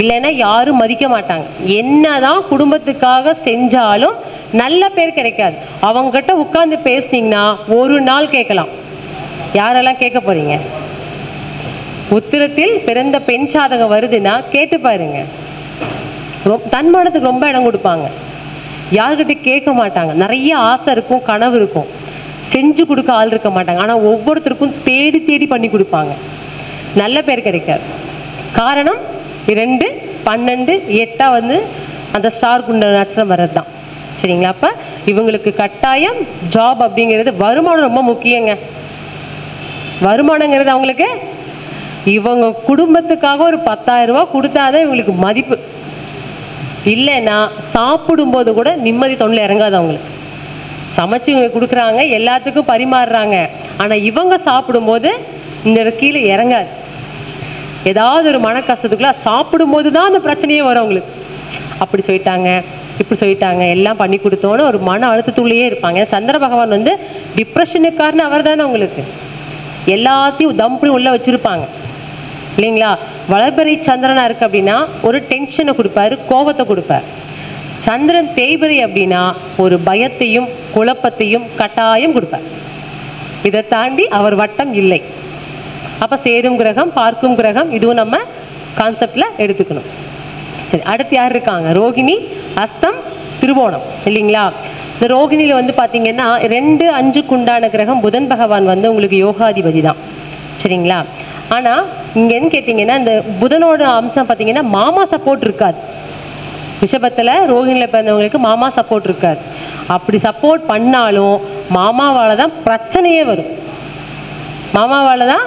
இல்லைன்னா யாரும் மதிக்க மாட்டாங்க. என்னதான் குடும்பத்துக்காக செஞ்சாலும் நல்ல பேர் கிடைக்காது. அவங்ககிட்ட உட்காந்து பேசுனீங்கன்னா ஒரு நாள் கேட்கலாம். யாரெல்லாம் கேட்க போறீங்க? உத்திரத்தில் பிறந்த பெண் சாதகம் வருதுன்னா கேட்டு பாருங்க. தன்மானத்துக்கு ரொம்ப இடம் கொடுப்பாங்க, யார்கிட்ட கேட்க மாட்டாங்க. நிறைய ஆசை இருக்கும், கனவு இருக்கும், செஞ்சு கொடுக்க ஆள் இருக்க மாட்டாங்க. ஆனால் ஒவ்வொருத்தருக்கும் தேடி தேடி பண்ணி கொடுப்பாங்க. நல்ல பேர் கிடைக்காது. காரணம் 2, 12, 8 வந்து அந்த ஸ்டார் குண்ட நட்சத்திரம் வர்றது தான். சரிங்களா. அப்போ இவங்களுக்கு கட்டாயம் ஜாப் அப்படிங்கிறது வருமானம் ரொம்ப முக்கியங்க. வருமானங்கிறது அவங்களுக்கு இவங்க குடும்பத்துக்காக ஒரு 10,000 ரூபா கொடுத்தாதான் இவங்களுக்கு மதிப்பு. இல்லைன்னா சாப்பிடும்போது கூட நிம்மதி தொண்டில் இறங்காது. அவங்களுக்கு சமைச்சு இவங்க கொடுக்குறாங்க, எல்லாத்துக்கும் பரிமாறுறாங்க, ஆனால் இவங்க சாப்பிடும்போது இந்த கீழே இறங்காது. ஏதாவது ஒரு மன கஷ்டத்துக்குள்ள சாப்பிடும்போது தான் அந்த பிரச்சனையே வரும் அவங்களுக்கு. அப்படி சொல்லிட்டாங்க, இப்படி சொல்லிட்டாங்க, எல்லாம் பண்ணி கொடுத்தோன்னு ஒரு மன அழுத்தத்துள்ளேயே இருப்பாங்க. சந்திர பகவான் வந்து டிப்ரெஷனுக்காரன்னு அவர் தானே உங்களுக்கு எல்லாத்தையும் தம்பு உள்ளே வச்சுருப்பாங்க இல்லைங்களா. வளர்பிறை சந்திரனாக இருக்குது அப்படின்னா ஒரு டென்ஷனை கொடுப்பாரு, கோபத்தை கொடுப்பார். சந்திரன் தேய்பிறை அப்படின்னா ஒரு பயத்தையும் குழப்பத்தையும் கட்டாயம் கொடுப்பார். இதை தாண்டி அவர் வட்டம் இல்லை. அப்போ சேரும் கிரகம் பார்க்கும் கிரகம் இதுவும் நம்ம கான்செப்டில் எடுத்துக்கணும். சரி, அடுத்து யார் இருக்காங்க? ரோகிணி, அஸ்தம், திருவோணம் இல்லைங்களா. இந்த ரோகிணியில் வந்து பார்த்தீங்கன்னா 2, 5க்கு உண்டான கிரகம் புதன் பகவான் வந்து உங்களுக்கு யோகாதிபதி தான். சரிங்களா. ஆனால் இங்கேன்னு கேட்டிங்கன்னா இந்த புதனோட அம்சம் பார்த்தீங்கன்னா மாமா சப்போர்ட் இருக்காது. ரிஷபத்தில் ரோகிணியில் பிறந்தவங்களுக்கு மாமா சப்போர்ட் இருக்காது. அப்படி சப்போர்ட் பண்ணாலும் மாமாவால் தான் பிரச்சனையே வரும். மாமாவால் தான்,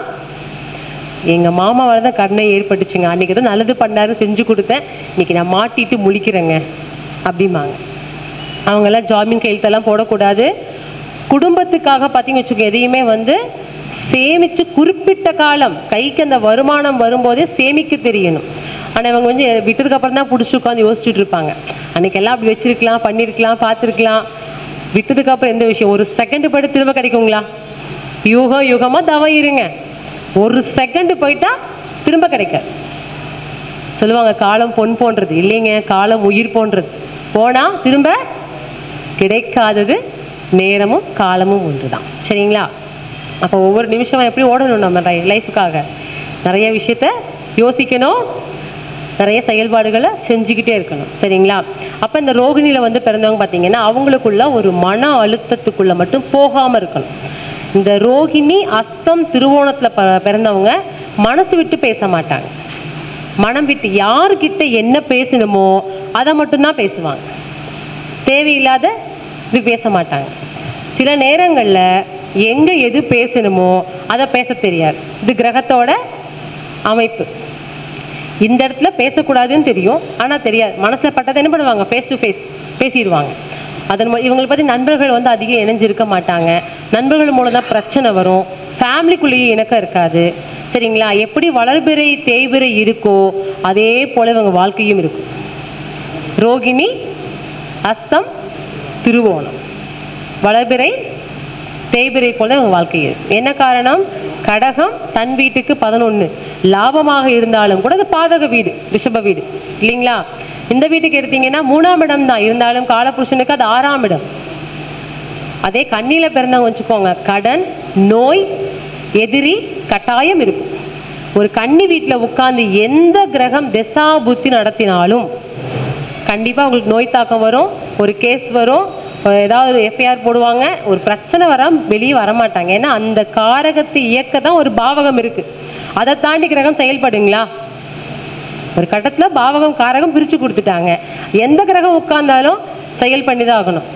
எங்கள் மாமாவால் தான் கடனை ஏற்பட்டுச்சுங்க, அன்றைக்கி தான் நல்லது பண்ணாரு, செஞ்சு கொடுத்தேன், இன்றைக்கி நான் மாட்டிட்டு முழிக்கிறேங்க அப்படிம்பாங்க. அவங்கெல்லாம் ஜாமீன் கையெழுத்தெல்லாம் போடக்கூடாது. குடும்பத்துக்காக பார்த்தீங்க வச்சுக்கோங்க, எதையுமே வந்து சேமித்து குறிப்பிட்ட காலம் கைக்கு அந்த வருமானம் வரும்போதே சேமிக்க தெரியணும். ஆனால் இவங்க வந்து விட்டதுக்கப்புறம் தான் பிடிச்சி உட்காந்து யோசிச்சுட்டு இருப்பாங்க. அன்றைக்கெல்லாம் அப்படி வச்சுருக்கலாம், பண்ணியிருக்கலாம், பார்த்துருக்கலாம். விட்டதுக்கப்புறம் எந்த விஷயம் ஒரு செகண்டு போய்ட்டு திரும்ப கிடைக்குங்களா? யுகம் யுகமாக தவம் இருங்க, ஒரு செகண்டு போயிட்டா திரும்ப கிடைக்காது. சொல்லுவாங்க காலம் பொன் போன்றது. இல்லைங்க, காலம் உயிர் போன்றது. போனால் திரும்ப கிடைக்காதது நேரமும் காலமும் ஒன்று தான். சரிங்களா. அப்போ ஒவ்வொரு நிமிஷமும் எப்படி ஓடணும் நம்ம லைஃபுக்காக நிறைய விஷயத்த யோசிக்கணும், நிறைய செயல்பாடுகளை செஞ்சுக்கிட்டே இருக்கணும். சரிங்களா. அப்போ இந்த ரோகிணியில் வந்து பிறந்தவங்க பார்த்தீங்கன்னா அவங்களுக்குள்ள ஒரு மன அழுத்தத்துக்குள்ளே மட்டும் போகாமல் இருக்கணும். இந்த ரோகிணி, அஸ்தம், திருவோணத்தில் பிறந்தவங்க மனசு விட்டு பேச மாட்டாங்க. மனம் விட்டு யாருக்கிட்ட என்ன பேசணுமோ அதை மட்டும்தான் பேசுவாங்க. தேவையில்லாத இது பேச மாட்டாங்க. சில நேரங்களில் எங்கே எது பேசணுமோ அதை பேச தெரியாது. இது கிரகத்தோட அமைப்பு. இந்த இடத்துல பேசக்கூடாதுன்னு தெரியும், ஆனால் தெரியாது. மனசில் பட்டதை என்ன பண்ணுவாங்க, ஃபேஸ் டு ஃபேஸ் பேசிடுவாங்க. இவங்களை பற்றி நண்பர்கள் வந்து அதிகம் இணைஞ்சிருக்க மாட்டாங்க. நண்பர்கள் மூலம் தான் பிரச்சனை வரும். ஃபேமிலிக்குள்ளேயே இணக்கம் இருக்காது. சரிங்களா? எப்படி வளர்பிறை தேய்பிறை இருக்கோ அதே போல் இவங்க வாழ்க்கையும் இருக்கும். ரோகிணி, அஸ்தம், திருவோணம், வளர்பிறை தேய்பிறை போல இவங்க வாழ்க்கை இருக்கு. என்ன காரணம்? கடகம் தன் வீட்டுக்கு 11 லாபமாக இருந்தாலும் கூட அது பாதக வீடு, ரிஷப வீடு இல்லைங்களா? இந்த வீட்டுக்கு எடுத்தீங்கன்னா 3ஆம் இடம் தான் இருந்தாலும் காலபுருஷனுக்கு அது 6ஆம் இடம். அதே கண்ணியில் பிறந்தவங்க வச்சுக்கோங்க, கடன், நோய், எதிரி கட்டாயம் இருக்கும். ஒரு கன்னி வீட்டில் உட்கார்ந்து எந்த கிரகம் திசா புத்தி நடத்தினாலும் கண்டிப்பாக உங்களுக்கு நோய் தாக்கம் வரும், ஒரு கேஸ் வரும், ஏதாவது ஒரு எஃப்ஐஆர் போடுவாங்க, ஒரு பிரச்சனை வெளியே வரமாட்டாங்க. ஏன்னா அந்த காரகத்தை இயக்க தான் ஒரு பாவகம் இருக்குது. அதை தாண்டி கிரகம் செயல்படுங்களா? ஒரு கட்டத்தில் பாவகம் காரகம் பிரித்து கொடுத்துட்டாங்க. எந்த கிரகம் உட்கார்ந்தாலும் செயல் பண்ணி தான் ஆகணும்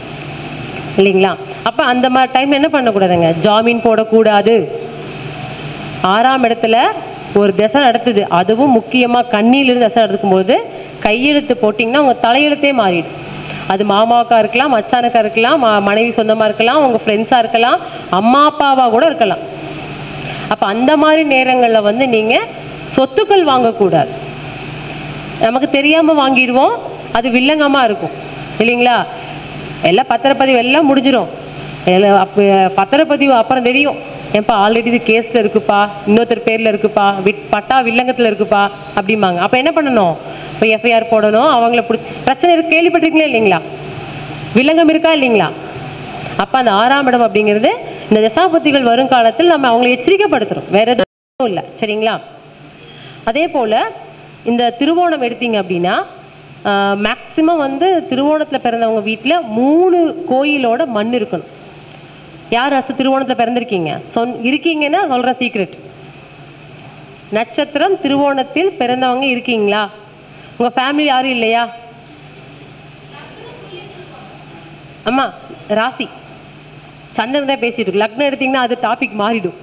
இல்லைங்களா? அப்போ அந்த மாதிரி டைம் என்ன பண்ணக்கூடாதுங்க, ஜாமீன் போடக்கூடாது. 6ஆம் இடத்துல ஒரு திசை நடத்துது, அதுவும் முக்கியமாக கண்ணியிலிருந்து திசை நடத்துக்கும்போது கையெழுத்து போட்டிங்கன்னா உங்கள் தலையெழுத்தே மாறிடும். அது மாமாவுக்காக இருக்கலாம், மச்சானுக்காக இருக்கலாம், மனைவி சொந்தமாக இருக்கலாம், உங்கள் ஃப்ரெண்ட்ஸாக இருக்கலாம், அம்மா அப்பாவாக கூட இருக்கலாம். அப்போ அந்த மாதிரி நேரங்களில் வந்து நீங்கள் சொத்துக்கள் வாங்கக்கூடாது. நமக்கு தெரியாமல் வாங்கிடுவோம், அது வில்லங்கமாக இருக்கும் இல்லைங்களா? எல்லாம் பத்திரப்பதிவு எல்லாம் முடிஞ்சிடும். அப்போ பத்திரப்பதிவு அப்புறம் தெரியும், ஏன்ப்பா ஆல்ரெடி இது கேஸில் இருக்குப்பா, இன்னொருத்தர் பேரில் இருக்குப்பா, பட்டா வில்லங்கத்தில் இருக்குப்பா அப்படிம்பாங்க. அப்போ என்ன பண்ணணும்? இப்போ எஃப்ஐஆர் போடணும். அவங்கள பிரச்சனை இருக்கு, கேள்விப்பட்டிருக்கீங்களா இல்லைங்களா? வில்லங்கம் இருக்கா இல்லைங்களா? அப்போ அந்த 6ஆம் இடம் அப்படிங்கிறது இந்த தசாபதிகள் வரும் காலத்தில் நம்ம அவங்களை எச்சரிக்கைப்படுத்துகிறோம், வேற எதுவும் இல்லை. சரிங்களா? அதே போல் இந்த திருவோணம் எடுத்தீங்க அப்படின்னா மேக்சிமம் வந்து திருவோணத்தில் பிறந்தவங்க வீட்டில் 3 கோயிலோட மண் இருக்கணும். யார் திருவோணத்தில் பிறந்திருக்கீங்க இருக்கீங்கன்னா சொல்கிற சீக்ரெட், நட்சத்திரம் திருவோணத்தில் பிறந்தவங்க இருக்கீங்களா? உங்கள் ஃபேமிலி யாரும் இல்லையா? அம்மா ராசி சந்திரன் தான் பேசிட்டு இருக்கு. லக்னம் எடுத்தீங்கன்னா அது டாபிக் மாறிடும்.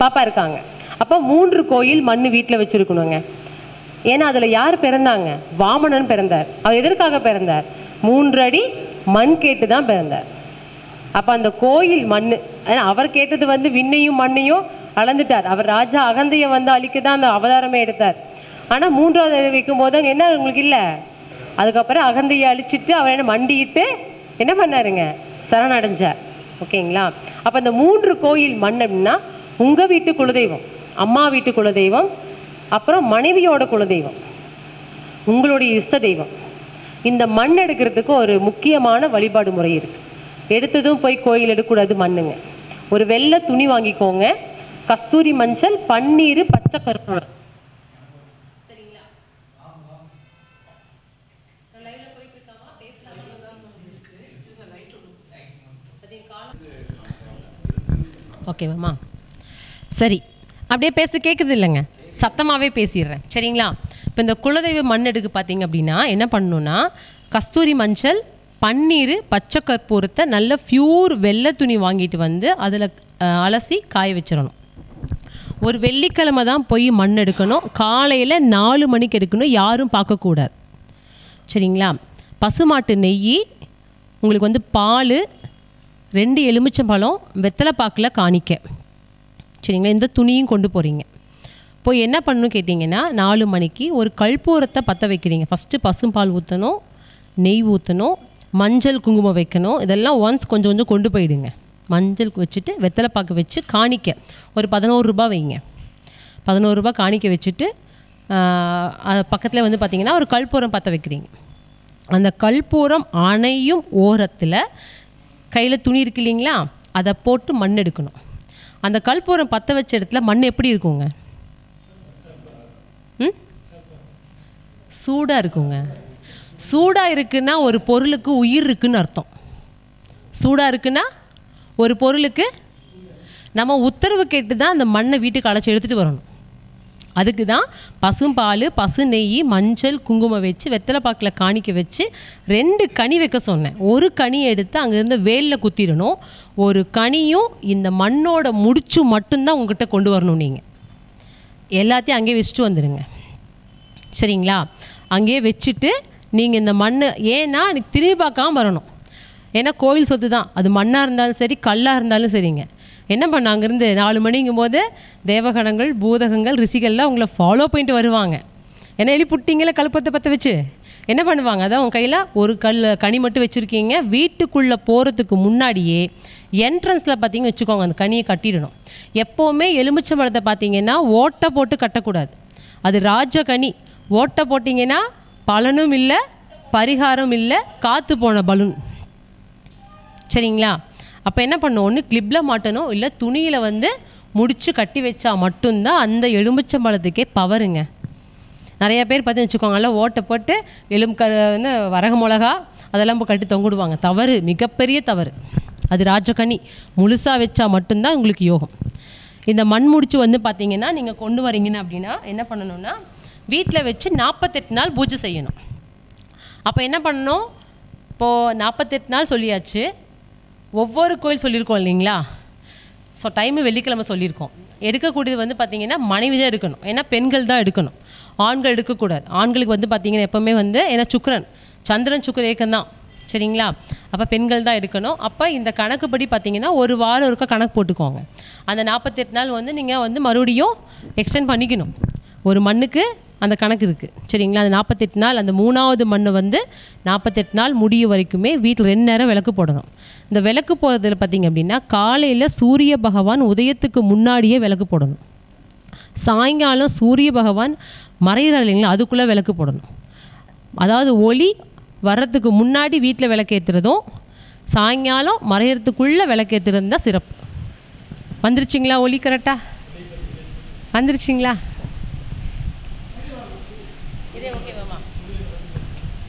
பாப்பா இருக்காங்க. அப்போ 3 கோயில் மண் வீட்டில் வச்சுருக்கணுங்க. ஏன்னா அதில் யார் பிறந்தாங்க? வாமனன் பிறந்தார். அவர் எதற்காக பிறந்தார்? 3 அடி மண் கேட்டு தான் பிறந்தார். அப்போ அந்த கோயில் மண், ஏன்னா அவர் கேட்டது வந்து விண்ணையும் மண்ணையும் அளந்துட்டார். அவர் ராஜா அகந்தையை வந்து அழிக்க தான் அந்த அவதாரமே எடுத்தார். ஆனால் 3வது வைக்கும் போது என்ன உங்களுக்கு இல்லை, அதுக்கப்புறம் அகந்தையை அழிச்சிட்டு அவர் என்ன மண்டிட்டு என்ன பண்ணாருங்க, சரணடைஞ்சார். ஓகேங்களா? அப்போ இந்த 3 கோயில் மண் அப்படின்னா உங்கள் வீட்டு குலதெய்வம், அம்மா வீட்டு குலதெய்வம், அப்புறம் மனைவியோட குலதெய்வம், உங்களுடைய இஷ்ட தெய்வம். இந்த மண் எடுக்கிறதுக்கு ஒரு முக்கியமான வழிபாடு முறை இருக்குது. எடுத்ததும் போய் கோயில் எடுக்கக்கூடாது, மண்ணுங்க. ஒரு வெள்ளை துணி வாங்கிக்கோங்க, கஸ்தூரி மஞ்சள், பன்னீர், பச்சை கற்பூரம். சரிங்களா? ஓகேவாம்மா? சரி, அப்படியே பேச கேட்குது இல்லைங்க, சத்தமாகவே பேசிடுறேன். சரிங்களா? இப்போ இந்த குலதெய்வ மண் எடுக்கு பார்த்தீங்க அப்படின்னா என்ன பண்ணணுன்னா, கஸ்தூரி மஞ்சள், பன்னீர், பச்சை கற்பூரத்தை நல்ல பியூர் வெள்ளை துணி வாங்கிட்டு வந்து அதில் அலசி காய வச்சிடணும். ஒரு வெள்ளிக்கிழமை தான் போய் மண் எடுக்கணும். காலையில் 4 மணிக்கு எடுக்கணும், யாரும் பார்க்கக்கூடாது. சரிங்களா? பசுமாட்டு நெய், உங்களுக்கு வந்து பால், 2 எலுமிச்சம்பழம், வெத்தலை பாக்கில் காணிக்க. சரிங்களா? இந்த துணியும் கொண்டு போகிறீங்க. போய் என்ன பண்ணணும் கேட்டிங்கன்னா 4 மணிக்கு ஒரு கற்பூரத்தை பற்ற வைக்கிறீங்க. ஃபஸ்ட்டு பசும்பால் ஊற்றணும், நெய் ஊற்றணும், மஞ்சள் குங்குமம் வைக்கணும். இதெல்லாம் ஒன்ஸ் கொஞ்சம் கொஞ்சம் கொண்டு போயிடுங்க. மஞ்சள் வச்சுட்டு வெத்தலை பாக்கு வச்சு காணிக்க ஒரு 11 ரூபா வைங்க. 11 ரூபா காணிக்க வச்சுட்டு பக்கத்தில் வந்து பார்த்திங்கன்னா ஒரு கற்பூரம் பற்ற வைக்கிறீங்க. அந்த கற்பூரம் அணையும் ஓரத்தில் கையில் துணி இருக்கு இல்லைங்களா, அதை போட்டு மண் எடுக்கணும். அந்த கற்பூரம் பற்ற வச்ச இடத்துல மண் எப்படி இருக்குங்க? சூடாக இருக்குங்க. சூடாக இருக்குன்னா ஒரு பொருளுக்கு உயிர் இருக்குன்னு அர்த்தம். சூடாக இருக்குன்னா ஒரு பொருளுக்கு நம்ம உத்தரவு கேட்டு தான் அந்த மண்ணை வீட்டுக்கு அழைச்சி எடுத்துகிட்டு வரணும். அதுக்கு தான் பசும்பால், பசு நெய், மஞ்சள், குங்குமம் வச்சு வெத்தலை பாக்கில் காணிக்க வச்சு 2 கனி வைக்க சொன்னேன். ஒரு கனியை எடுத்து அங்கேருந்து வேலில் குத்திடணும். ஒரு கனியும் இந்த மண்ணோட முடிச்சு மட்டும்தான் உங்ககிட்ட கொண்டு வரணும். நீங்கள் எல்லாத்தையும் அங்கேயே வச்சுட்டு வந்துடுங்க, சரிங்களா? அங்கேயே வச்சுட்டு நீங்கள் இந்த மண், ஏன்னா எனக்கு திரும்பி பார்க்காம வரணும். ஏன்னா கோவில் சொத்து தான், அது மண்ணாக இருந்தாலும் சரி கல்லாக இருந்தாலும் சரிங்க. என்ன பண்ண அங்கேருந்து 4 மணிங்கும் போது தேவகணங்கள், பூதகங்கள், ரிஷிகள்லாம் உங்களை ஃபாலோ பண்ணிட்டு வருவாங்க. ஏன்னா எழுப்பிட்டிங்களே கழுப்பத்தை பற்ற வச்சு என்ன பண்ணுவாங்க, அதான் உங்கள் கையில் ஒரு கனி மட்டும் வச்சுருக்கீங்க. வீட்டுக்குள்ளே போகிறதுக்கு முன்னாடியே என்ட்ரன்ஸில் பார்த்தீங்கன்னு வச்சுக்கோங்க, அந்த கனியை கட்டிடணும். எப்போவுமே எலுமிச்சை மரத்தை பார்த்தீங்கன்னா ஓட்டை போட்டு கட்டக்கூடாது, அது ராஜகனி. ஓட்டை போட்டிங்கன்னா பலனும் இல்லை, பரிகாரம் இல்லை, காற்று போன பலூன், சரிங்களா? அப்போ என்ன பண்ணணும், ஒன்று கிளிப்பில் மாட்டணும், இல்லை துணியில் முடிச்சு கட்டி வச்சா மட்டும்தான் அந்த எலுமிச்சம்பழத்துக்கே பவருங்க. நிறைய பேர் பார்த்து வச்சுக்கோங்கல்ல, ஓட்டை போட்டு வரக மிளகா அதெல்லாம் கட்டி தொங்கிடுவாங்க. தவறு, மிகப்பெரிய தவறு. அது ராஜகனி முழுசாக வச்சா மட்டும்தான் உங்களுக்கு யோகம். இந்த மண் முடிச்சு பார்த்தீங்கன்னா நீங்கள் கொண்டு வரீங்கன்னு அப்படின்னா என்ன பண்ணணும்னா, வீட்டில் வச்சு 48 நாள் பூஜை செய்யணும். அப்போ என்ன பண்ணணும், இப்போது 48 நாள் சொல்லியாச்சு. ஒவ்வொரு கோயில் சொல்லியிருக்கோம் இல்லைங்களா? ஸோ டைமு வெள்ளிக்கிழமை சொல்லியிருக்கோம். எடுக்கக்கூடியது பார்த்திங்கன்னா மனைவி தான் எடுக்கணும், ஏன்னா பெண்கள் தான் எடுக்கணும், ஆண்கள் எடுக்கக்கூடாது. ஆண்களுக்கு பார்த்திங்கன்னா எப்போவுமே ஏன்னா சுக்கிரன், சந்திரன் சுக்கிர ஏக்கம்தான், சரிங்களா? அப்போ பெண்கள் தான் எடுக்கணும். அப்போ இந்த கணக்குப்படி பார்த்திங்கன்னா ஒரு வாரம் ஒருக்கா கணக்கு போட்டுக்கோங்க. அந்த 48 நாள் நீங்கள் மறுபடியும் எக்ஸ்டெண்ட் பண்ணிக்கணும். ஒரு மண்ணுக்கு அந்த கணக்கு இருக்குது, சரிங்களா? அந்த 48 நாள், அந்த 3வது மண் 48 நாள் முடியும் வரைக்குமே வீட்டில் 2 நேரம் விளக்கு போடணும். இந்த விளக்கு போடுறதுல பார்த்திங்க அப்படின்னா காலையில் சூரிய பகவான் உதயத்துக்கு முன்னாடியே விளக்கு போடணும். சாயங்காலம் சூரிய பகவான் மறையிறார் இல்லைங்களா, அதுக்குள்ளே விளக்கு போடணும். அதாவது ஒளி வர்றதுக்கு முன்னாடி வீட்டில் விளக்கேற்றுறதும் சாயங்காலம் மறையிறதுக்குள்ளே விளக்கேற்றுறது தான் சிறப்பு. வந்துருச்சிங்களா? ஒளி கரெக்டாக வந்துருச்சிங்களா? இதே ஓகேவாம்மா?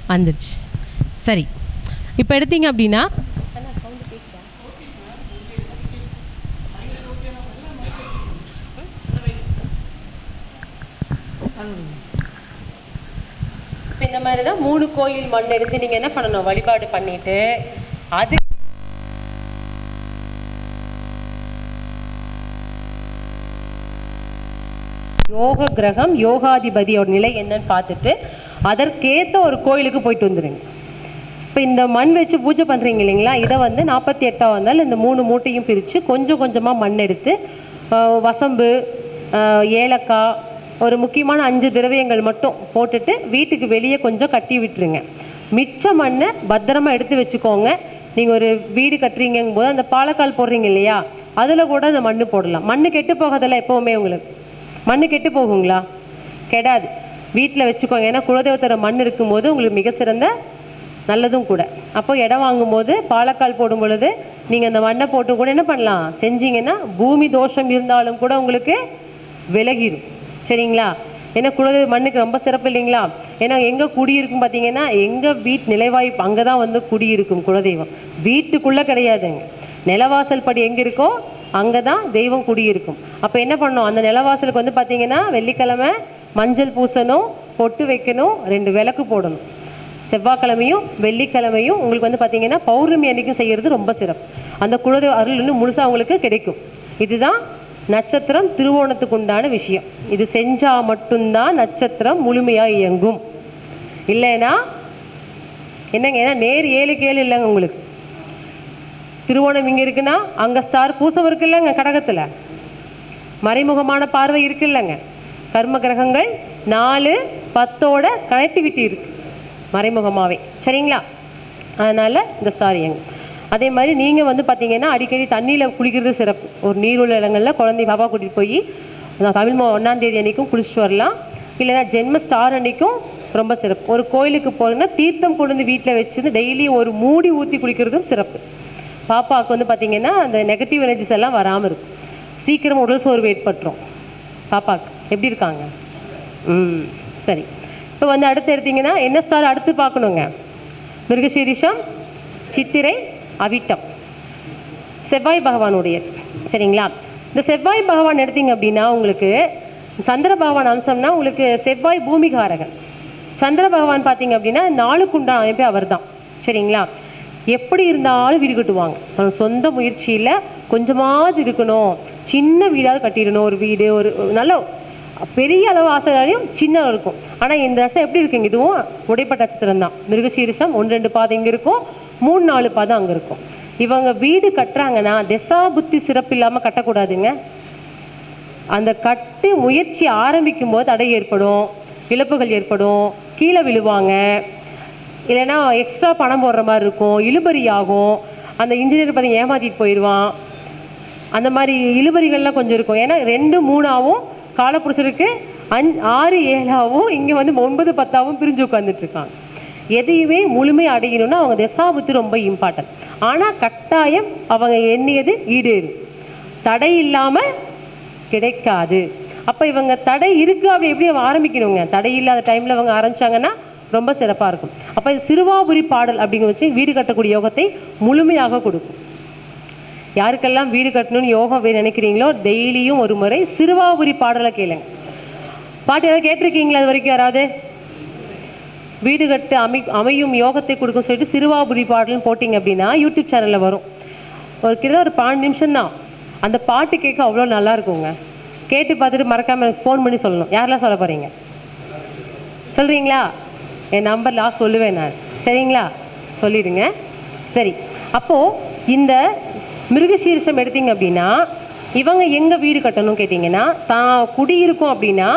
வந்துருச்சு. சரி, இப்போ எடுத்தீங்க அப்படின்னா இப்போ இந்த மாதிரி தான் 3 கோயில் மண் எடுத்து நீங்கள் என்ன பண்ணணும், வழிபாடு பண்ணிட்டு அது யோக கிரகம் யோகாதிபதியோட நிலை என்னன்னு பார்த்துட்டு அதற்கேற்ற ஒரு கோயிலுக்கு போயிட்டு வந்துடுங்க. இப்போ இந்த மண் வச்சு பூஜை பண்ணுறீங்க இல்லைங்களா, இதை 48ஆவது நாள் இந்த 3 மூட்டையும் பிரித்து கொஞ்சம் கொஞ்சமாக மண் எடுத்து வசம்பு, ஏலக்காய், ஒரு முக்கியமான 5 திரவியங்கள் மட்டும் போட்டுட்டு வீட்டுக்கு வெளியே கொஞ்சம் கட்டி விட்டுருங்க. மிச்ச மண்ணை பத்திரமா எடுத்து வச்சுக்கோங்க. நீங்கள் ஒரு வீடு கட்டுறீங்கும் போது அந்த பாலக்கால் போடுறீங்க இல்லையா, அதில் கூட அந்த மண் போடலாம். மண் கெட்டு போகாதல்ல, எப்போவுமே உங்களுக்கு மண் கெட்டு போகுங்களா? கெடாது. வீட்டில் வச்சுக்கோங்க. ஏன்னா குலதெய்வத்தோட மண் இருக்கும்போது உங்களுக்கு மிக சிறந்த நல்லதும் கூட. அப்போ இடம் வாங்கும்போது பாலக்கால் போடும் பொழுது நீங்கள் அந்த மண்ணை போட்டு கூட என்ன பண்ணலாம், செஞ்சீங்கன்னா பூமி தோஷம் இருந்தாலும் கூட உங்களுக்கு விலகிடும், சரிங்களா? ஏன்னா குலதெய்வ மண்ணுக்கு ரொம்ப சிறப்பு இல்லைங்களா? ஏன்னா எங்கே குடியிருக்கும் பார்த்தீங்கன்னா எங்கள் வீட்டு நிலைவாய்ப்பு அங்கே தான் குடியிருக்கும் குலதெய்வம். வீட்டுக்குள்ளே கிடையாதுங்க. நிலவாசல் படி எங்கே இருக்கோ அங்கே தான் தெய்வம் குடியிருக்கும். அப்போ என்ன பண்ணணும், அந்த நிலவாசலுக்கு பார்த்தீங்கன்னா வெள்ளிக்கிழமை மஞ்சள் பூசணும், பொட்டு வைக்கணும், 2 விளக்கு போடணும். செவ்வாய்க்கிழமையும் வெள்ளிக்கிழமையும் உங்களுக்கு பார்த்தீங்கன்னா பௌர்ணமி அன்றைக்கும் செய்கிறது ரொம்ப சிறப்பு. அந்த குலதெய்வ அருள் இன்னும் முழுசாக உங்களுக்கு கிடைக்கும். இதுதான் நட்சத்திரம் திருவோணத்துக்கு உண்டான விஷயம். இது செஞ்சால் மட்டும்தான் நட்சத்திரம் முழுமையாக இயங்கும். இல்லைன்னா என்னங்க, ஏன்னா நேர் 7க்கு 7 இல்லைங்க உங்களுக்கு. திருவோணம் இங்கே இருக்குன்னா அங்கே ஸ்டார் பூசம் இருக்கு இல்லைங்க, கடகத்தில் மறைமுகமான பார்வை இருக்கு இல்லைங்க. கர்ம கிரகங்கள் 4, 10ஓட கனெக்டிவிட்டி இருக்குது மறைமுகமாகவே, சரிங்களா? அதனால் இந்த ஸ்டார் இயங்கும். அதே மாதிரி நீங்கள் பார்த்தீங்கன்னா அடிக்கடி தண்ணியில் குளிக்கிறது சிறப்பு. ஒரு நீருள்ள இடங்களில் குழந்தை பாப்பா கூட்டிகிட்டு போய் தமிழ் 1ஆம் தேதி அன்றைக்கும் குளிச்சுட்டு வரலாம். இல்லைன்னா ஜென்ம ஸ்டார் அன்றைக்கும் ரொம்ப சிறப்பு. ஒரு கோயிலுக்கு போகிறோன்னா தீர்த்தம் கொண்டு வந்து வீட்டில் வச்சுருந்து டெய்லி ஒரு மூடி ஊற்றி குளிக்கிறதும் சிறப்பு. பாப்பாவுக்கு பார்த்தீங்கன்னா அந்த நெகட்டிவ் எனர்ஜிஸ் எல்லாம் வராமல் இருக்கும். சீக்கிரம் உடல் சோர்வு ஏற்பட்டுரும். பாப்பாவுக்கு எப்படி இருக்காங்க? சரி. இப்போ அடுத்து எடுத்திங்கன்னா என்ன ஸ்டார் அடுத்து பார்க்கணுங்க, மிருகசீரிஷம், சித்திரை, அவிட்டம், செவ்வாய் பகவானுடைய, சரிங்களா? இந்த செவ்வாய் பகவான் எடுத்திங்க அப்படின்னா உங்களுக்கு சந்திர பகவான் அம்சம்னா உங்களுக்கு செவ்வாய் பூமிகாரகன். சந்திர பகவான் பார்த்தீங்க அப்படின்னா 4க்கு உண்டான அமைப்பே அவர் தான். சரிங்களா? எப்படி இருந்தாலும் வீடு கட்டுவாங்க. தன் சொந்த முயற்சியில் கொஞ்சமாவது இருக்கணும், சின்ன வீடாவது கட்டிடணும். ஒரு வீடு ஒரு நல்ல பெரிய அளவு ஆசையும் சின்ன இருக்கும். ஆனால் இந்த தசை எப்படி இருக்குங்க, இதுவும் உடைப்பட்ட நட்சத்திரம் தான். மிருகசீரிஷம் 1-2 பாதம் இங்கே இருக்கும், 3-4 பாதம் அங்கே இருக்கும். இவங்க வீடு கட்டுறாங்கன்னா திசா புத்தி சிறப்பு இல்லாமல் கட்டக்கூடாதுங்க. அந்த கட்டு முயற்சி ஆரம்பிக்கும் போது தடை ஏற்படும், இழப்புகள் ஏற்படும், கீழே விழுவாங்க, இல்லைன்னா எக்ஸ்ட்ரா பணம் போடுற மாதிரி இருக்கும், இழுபறி ஆகும். அந்த இன்ஜினியர் பார்த்து ஏமாற்றிட்டு போயிடுவான். அந்த மாதிரி இழுபறிகள்லாம் கொஞ்சம் இருக்கும். ஏன்னா 2-3ஆகவும் காலப்புருஷருக்கு 6-7ஆகவும் இங்கே வந்து 9-10ஆகவும் பிரிஞ்சு உட்காந்துட்ருக்காங்க. எதையுமே முழுமை அடையணும்னா அவங்க திசாபுத்தி ரொம்ப இம்பார்ட்டன்ட். ஆனால் கட்டாயம் அவங்க எண்ணியது ஈடேறும், தடை இல்லாமல் கிடைக்காது. அப்போ இவங்க தடை இருக்கு அப்படி எப்படி அவங்க ஆரம்பிக்கணுங்க? தடை இல்லாத டைமில் அவங்க ஆரம்பித்தாங்கன்னா ரொம்ப சிறப்பாக இருக்கும். அப்போ இது சிறுவாபுரி பாடல் அப்படிங்கிற வச்சு வீடு கட்டக்கூடிய யோகத்தை முழுமையாக கொடுக்கும். யாருக்கெல்லாம் வீடு கட்டணும்னு யோகம் நினைக்கிறீங்களோ டெய்லியும் ஒரு முறை சிறுவாபுரி பாடலை கேளுங்க. பாட்டு ஏதாவது கேட்டிருக்கீங்களா அது வரைக்கும்? யாராவது வீடு கட்டு அமையும் யோகத்தை கொடுக்கும் சொல்லிட்டு சிறுவாபுரி பாடல்னு போட்டிங்க அப்படின்னா யூடியூப் சேனலில் வரும். கிட்டத்தட்ட ஒரு 12 நிமிஷம் தான். அந்த பாட்டு கேட்க அவ்வளோ நல்லா இருக்குங்க. கேட்டு பார்த்துட்டு மறக்காமல் எனக்கு ஃபோன் பண்ணி சொல்லணும். யாரெல்லாம் சொல்ல போகிறீங்க? சொல்கிறீங்களா? என் நம்பர் லாஸ்ட் சொல்லுவேன் நான். சரிங்களா? சொல்லிடுங்க. சரி, அப்போது இந்த மிருகசீரிஷம் எடுத்தீங்க அப்படின்னா இவங்க எங்கே வீடு கட்டணும் கேட்டிங்கன்னா, தான் குடியிருக்கும் அப்படின்னா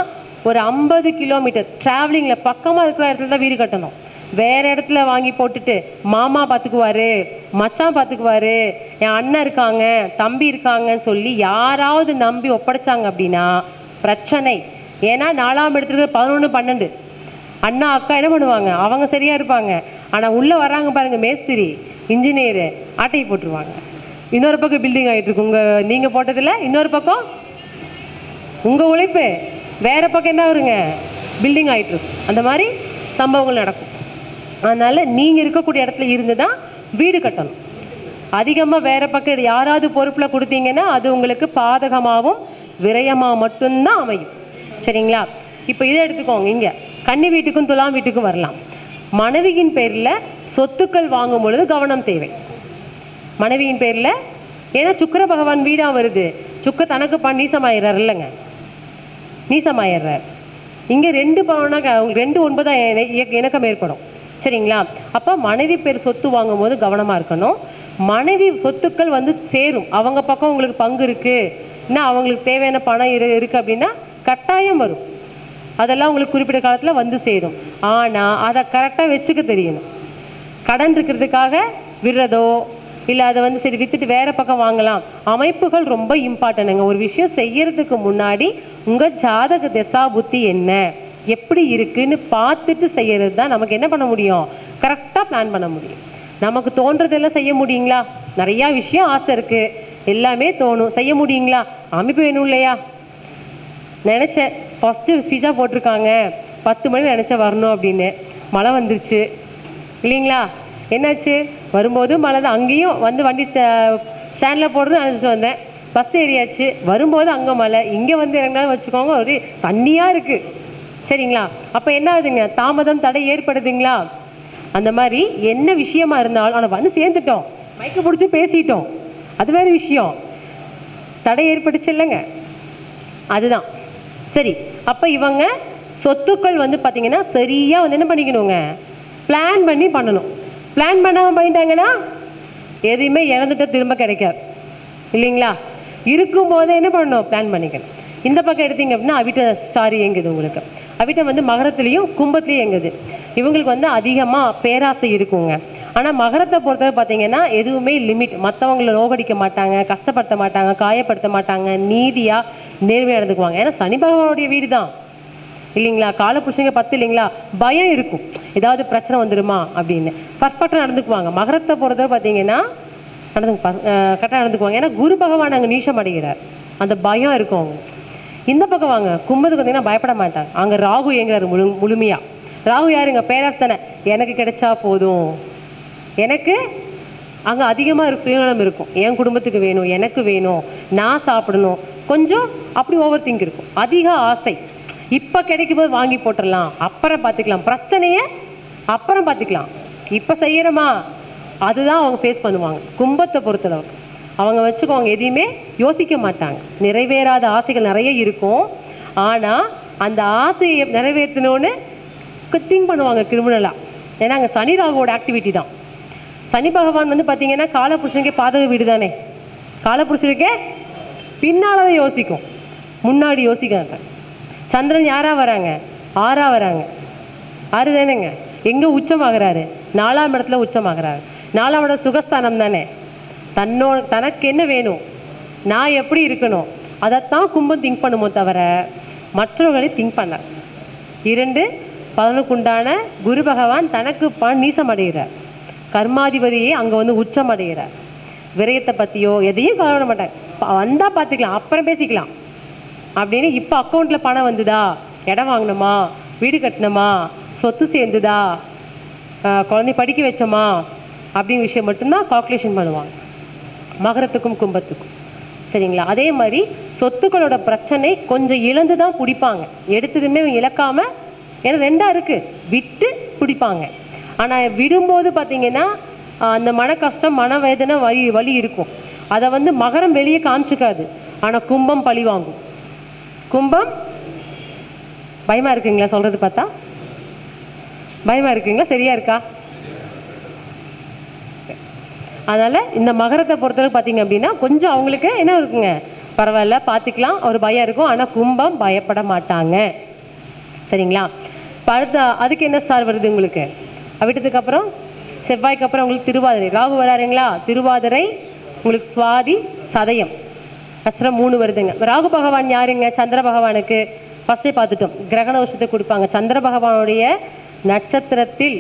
ஒரு 50 கிலோமீட்டர் ட்ராவலிங்கில் பக்கமாக இருக்கிற இடத்துல தான் வீடு கட்டணும். வேறு இடத்துல வாங்கி போட்டுட்டு மாமா பார்த்துக்குவாரு, மச்சான் பார்த்துக்குவாரு, என் அண்ணன் இருக்காங்க, தம்பி இருக்காங்கன்னு சொல்லி யாராவது நம்பி ஒப்படைச்சாங்க அப்படின்னா பிரச்சனை. ஏன்னா 4ஆம் இடத்துல 11-12 அண்ணா அக்கா என்ன பண்ணுவாங்க, அவங்க சரியாக இருப்பாங்க. ஆனால் உள்ளே வர்றாங்க பாருங்கள், மேஸ்திரி இன்ஜினியரு ஆட்டையை போட்டுருவாங்க. இன்னொரு பக்கம் பில்டிங் ஆகிட்டு இருக்கு நீங்கள் போட்டதில், இன்னொரு பக்கம் உங்கள் உழைப்பு, வேறு பக்கம் என்ன வருங்க, பில்டிங் ஆகிட்டுருக்கு. அந்த மாதிரி சம்பவங்கள் நடக்கும். அதனால் நீங்கள் இருக்கக்கூடிய இடத்துல இருந்து தான் வீடு கட்டணும். அதிகமாக வேறு பக்கம் யாராவது பொறுப்பில் கொடுத்தீங்கன்னா அது உங்களுக்கு பாதகமாகவும் விரயமாக மட்டும்தான் அமையும். சரிங்களா? இப்போ இதை எடுத்துக்கோங்க. இங்கே கன்னி வீட்டுக்கும் துலாம் வீட்டுக்கும் வரலாம். மனைவியின் பேரில் சொத்துக்கள் வாங்கும் பொழுது கவனம் தேவை. மனைவியின் பேரில், ஏன்னா சுக்கிர பகவான் வீடாக வருது. சுக்க தனக்கு நீசமாயிடுறார் இல்லைங்க, நீசமாயிடுறார். இங்கே 2 பவனா 2-9 இணக்கம் ஏற்படும். சரிங்களா? அப்போ மனைவி பேர் சொத்து வாங்கும் போது கவனமாக இருக்கணும். மனைவி சொத்துக்கள் வந்து சேரும், அவங்க பக்கம் உங்களுக்கு பங்கு இருக்குது, இன்னும் அவங்களுக்கு தேவையான பணம் இருக்குது அப்படின்னா கட்டாயம் வரும். அதெல்லாம் உங்களுக்கு குறிப்பிட்ட காலத்தில் வந்து சேரும். ஆனால் அதை கரெக்டாக வச்சுக்க தெரியணும். கடன் இருக்கிறதுக்காக விடுறதோ இல்லை அதை வந்து சரி விற்றுட்டு வேறு பக்கம் வாங்கலாம், அமைப்புகள் ரொம்ப இம்பார்ட்டன்ட்டுங்க. ஒரு விஷயம் செய்யறதுக்கு முன்னாடி உங்கள் ஜாதக திசா புத்தி என்ன, எப்படி இருக்குன்னு பார்த்துட்டு செய்கிறது தான் நமக்கு என்ன பண்ண முடியும், கரெக்டாக பிளான் பண்ண முடியும். நமக்கு தோன்றதெல்லாம் செய்ய முடியுங்களா? நிறையா விஷயம் ஆசை இருக்குது, எல்லாமே தோணும், செய்ய முடியுங்களா? அமைப்பு வேணும் இல்லையா? நினச்சேன் ஃபஸ்ட்டு ஸ்பீச்சாக போட்டிருக்காங்க 10 மணி நினச்சேன் வரணும் அப்படின்னு, மழை வந்துருச்சு இல்லைங்களா? என்னாச்சு, வரும்போது மழை தான். அங்கேயும் வந்து வண்டி ஸ்டாண்டில் போடுறது நினச்சிட்டு வந்தேன், பஸ் ஏறியாச்சு. வரும்போது அங்கே மழை, இங்கே வந்து இறங்கினாலும் வச்சுக்கோங்க ஒரு தண்ணியாக இருக்குது. சரிங்களா? அப்போ என்ன ஆகுதுங்க, தாமதம் தடை ஏற்படுதுங்களா? அந்த மாதிரி என்ன விஷயமா இருந்தாலும், ஆனால் வந்து சேர்ந்துட்டோம், மைக்க பிடிச்சி பேசிட்டோம், அது வேறு விஷயம். தடை ஏற்பட்டுச்சு இல்லைங்க, அதுதான். சரி, அப்போ இவங்க சொத்துக்கள் வந்து பார்த்திங்கன்னா சரியாக வந்து என்ன பண்ணிக்கணுங்க, பிளான் பண்ணி பண்ணணும். பிளான் பண்ணாமல் பண்ணிட்டாங்கன்னா எதையுமே இறந்துட்டு திரும்ப கிடைக்காது இல்லைங்களா? இருக்கும்போதே என்ன பண்ணணும், பிளான் பண்ணிக்கணும். இந்த பக்கம் எடுத்தீங்க அப்படின்னா அவிட்ட ஸ்டார் இயங்குது உங்களுக்கு. அவிட்டம் வந்து மகரத்துலேயும் கும்பத்துலேயும் இயங்குது. இவங்களுக்கு வந்து அதிகமாக பேராசை இருக்குங்க. ஆனால் மகரத்தை பொறுத்தவரை பார்த்தீங்கன்னா எதுவுமே லிமிட், மற்றவங்களை நோகடிக்க மாட்டாங்க, கஷ்டப்படுத்த மாட்டாங்க, காயப்படுத்த மாட்டாங்க, நீதியாக நேர்மையாக நடந்துக்குவாங்க. ஏன்னா சனி பகவானுடைய வீடு தான் இல்லைங்களா? காலப்புருஷங்க 10 இல்லைங்களா? பயம் இருக்கும், ஏதாவது பிரச்சனை வந்துடுமா அப்படின்னு. பர்ஃபெக்டாக நடந்துக்குவாங்க. மகரத்தை பொறுத்தவரை பார்த்தீங்கன்னா கரெக்டாக நடந்துக்குவாங்க. ஏன்னா குரு பகவான் அங்கே நீசம் அடைகிறார், அந்த பயம் இருக்கும் அவங்க. இந்த பக்கம் வாங்க, கும்பத்துக்கு வந்தீங்கன்னா பயப்பட மாட்டாங்க. அங்கே ராகு இயங்குறாரு முழுமையாக. ராகு யாருங்க, பேராசை தானே, எனக்கு கிடைச்சா போதும், எனக்கு அங்கே அதிகமாக சுயநலம் இருக்கும், என் குடும்பத்துக்கு வேணும், எனக்கு வேணும், நான் சாப்பிடணும், கொஞ்சம் அப்படி ஓவர் திங்க் இருக்கும், அதிக ஆசை. இப்போ கிடைக்கும் போது வாங்கி போட்டுடலாம், அப்புறம் பார்த்துக்கலாம், பிரச்சனையை அப்புறம் பார்த்துக்கலாம், இப்போ செய்யறோமா அதுதான் அவங்க ஃபேஸ் பண்ணுவாங்க. கும்பத்தை பொறுத்தளவுக்கு அவங்க வச்சுக்கோங்க, எதையுமே யோசிக்க மாட்டாங்க. நிறைவேறாத ஆசைகள் நிறைய இருக்கும், ஆனால் அந்த ஆசையை நிறைவேற்றணும்னு திங்க் பண்ணுவாங்க கிரிமினலாக. ஏன்னா அங்கே சனி ராகுவோட ஆக்டிவிட்டி தான். சனி பகவான் வந்து பார்த்தீங்கன்னா காலபுருஷனுக்கே பாதக வீடு தானே, காலபுருஷனுக்கே பின்னால் தான் யோசிக்கும், முன்னாடி யோசிக்காங்க. சந்திரன் யாராக வராங்க, 6ஆக வராங்க, 6 தானேங்க. எங்கே உச்சமாகறாரு, 4ஆம் இடத்துல உச்சமாகறாரு. 4ஆம் இடம் சுகஸ்தானம் தானே. தனக்கு என்ன வேணும், நான் எப்படி இருக்கணும், அதைத்தான் கும்பம் திங்க் பண்ணுமோ தவிர மற்றவர்களை திங்க் பண்ண. 2-11 உண்டான குரு பகவான் தனக்கு நீசம் அடைகிறார், கர்மாதிபதியே அங்கே வந்து உச்சம் அடைகிறார். விரயத்தை பற்றியோ எதையும் கவலை மாட்டாங்க, வந்தால் பார்த்துக்கலாம், அப்புறம் பேசிக்கலாம் அப்படின்னு. இப்போ அக்கௌண்ட்டில் பணம் வந்துதா, இடம் வாங்கினோமா, வீடு கட்டினோமா, சொத்து சேர்ந்துதா, குழந்தை படிக்க வச்சோமா அப்படிங்கிற விஷயம் மட்டும்தான் கால்குலேஷன் பண்ணுவாங்க, மகரத்துக்கும் கும்பத்துக்கும். சரிங்களா? அதே மாதிரி சொத்துக்களோட பிரச்சனை கொஞ்சம் இழந்து தான் பிடிப்பாங்க, எடுத்ததுமே இழக்காமல். ஏன்னா 2ஆக இருக்குது, விட்டு பிடிப்பாங்க. ஆனால் விடும்போது பார்த்தீங்கன்னா அந்த மன கஷ்டம், மனவேதனை, வலி இருக்கும். அதை வந்து மகரம் வெளியே காமிச்சிக்காது, ஆனால் கும்பம் பழி வாங்கும். கும்பம் பயமாக இருக்குங்களா சொல்கிறது பார்த்தா? பயமாக இருக்குங்களா? சரியா இருக்கா? அதனால் இந்த மகரத்தை பொறுத்தவரைக்கும் பார்த்தீங்க அப்படின்னா கொஞ்சம் அவங்களுக்கு என்ன இருக்குங்க, பரவாயில்ல பார்த்துக்கலாம், ஒரு பயம் இருக்கும். ஆனால் கும்பம் பயப்பட மாட்டாங்க. சரிங்களா? இப்போ அடுத்த அதுக்கு என்ன ஸ்டார் வருது உங்களுக்கு? விட்டதுக்கப்புறம் செவ்வாய்க்கு அப்புறம் உங்களுக்கு திருவாதிரை, ராகு வராருங்களா, திருவாதிரை உங்களுக்கு சுவாதி, சதயம், அஸ்திரம் 3 வருதுங்க. ராகு பகவான் யாருங்க? சந்திர பகவானுக்கு ஃபஸ்ட்டே பார்த்துட்டோம், கிரகண விஷயத்தை கொடுப்பாங்க. சந்திர பகவானுடைய நட்சத்திரத்தில்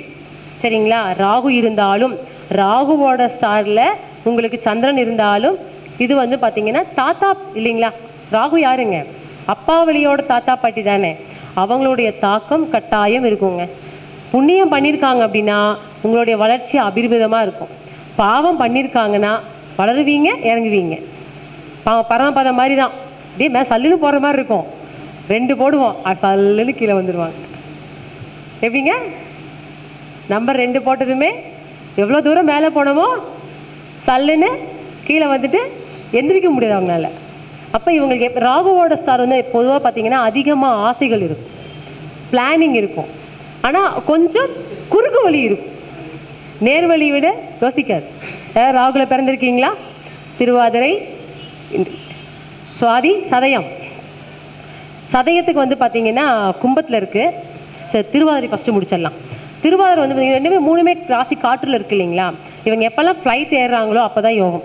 சரிங்களா ராகு இருந்தாலும், ராகுவோட ஸ்டாரில் உங்களுக்கு சந்திரன் இருந்தாலும், இது வந்து பார்த்தீங்கன்னா தாத்தா இல்லைங்களா, ராகு யாருங்க? அப்பா வழியோட தாத்தா பாட்டி தானே, அவங்களுடைய தாக்கம் கட்டாயம் இருக்குங்க. புண்ணியம் பண்ணியிருக்காங்க அப்படின்னா உங்களுடைய வளர்ச்சி அபிர்விதமாக இருக்கும். பாவம் பண்ணியிருக்காங்கன்னா வளருவீங்க, இறங்குவீங்க. பரமபதம் மாதிரி தான், இதே மேலே சல்லுன்னு போகிற மாதிரி இருக்கும். 2 போடுவோம், சல்லுன்னு கீழே வந்துடுவாங்க. எப்படிங்க? நம்பர் 2 போட்டதுமே எவ்வளோ தூரம் மேலே போனோமோ சல்லுன்னு கீழே வந்துட்டு எந்திரிக்க முடியாது அவங்களால. அப்போ இவங்களுக்கு ராகுவோட ஸ்டார் வந்து பொதுவாக பார்த்தீங்கன்னா அதிகமாக ஆசைகள் இருக்கும், பிளானிங் இருக்கும். ஆனால் கொஞ்சம் குறுக்கு வழி இருக்கும், நேர்வழி விட யோசிக்காது. ஏதாவது ராகுல பிறந்திருக்கீங்களா? திருவாதிரை, சுவாதி, சதயம். சதயத்துக்கு வந்து பார்த்தீங்கன்னா கும்பத்தில் இருக்குது. சரி, திருவாதிரை ஃபஸ்ட்டு முடிச்சிடலாம். திருவாதிரை வந்து பார்த்தீங்கன்னா 3மே ராசி காற்றில் இருக்குது இல்லைங்களா. இவங்க எப்போல்லாம் ஃப்ளைட் ஏறுறாங்களோ அப்போ தான் யோகம்.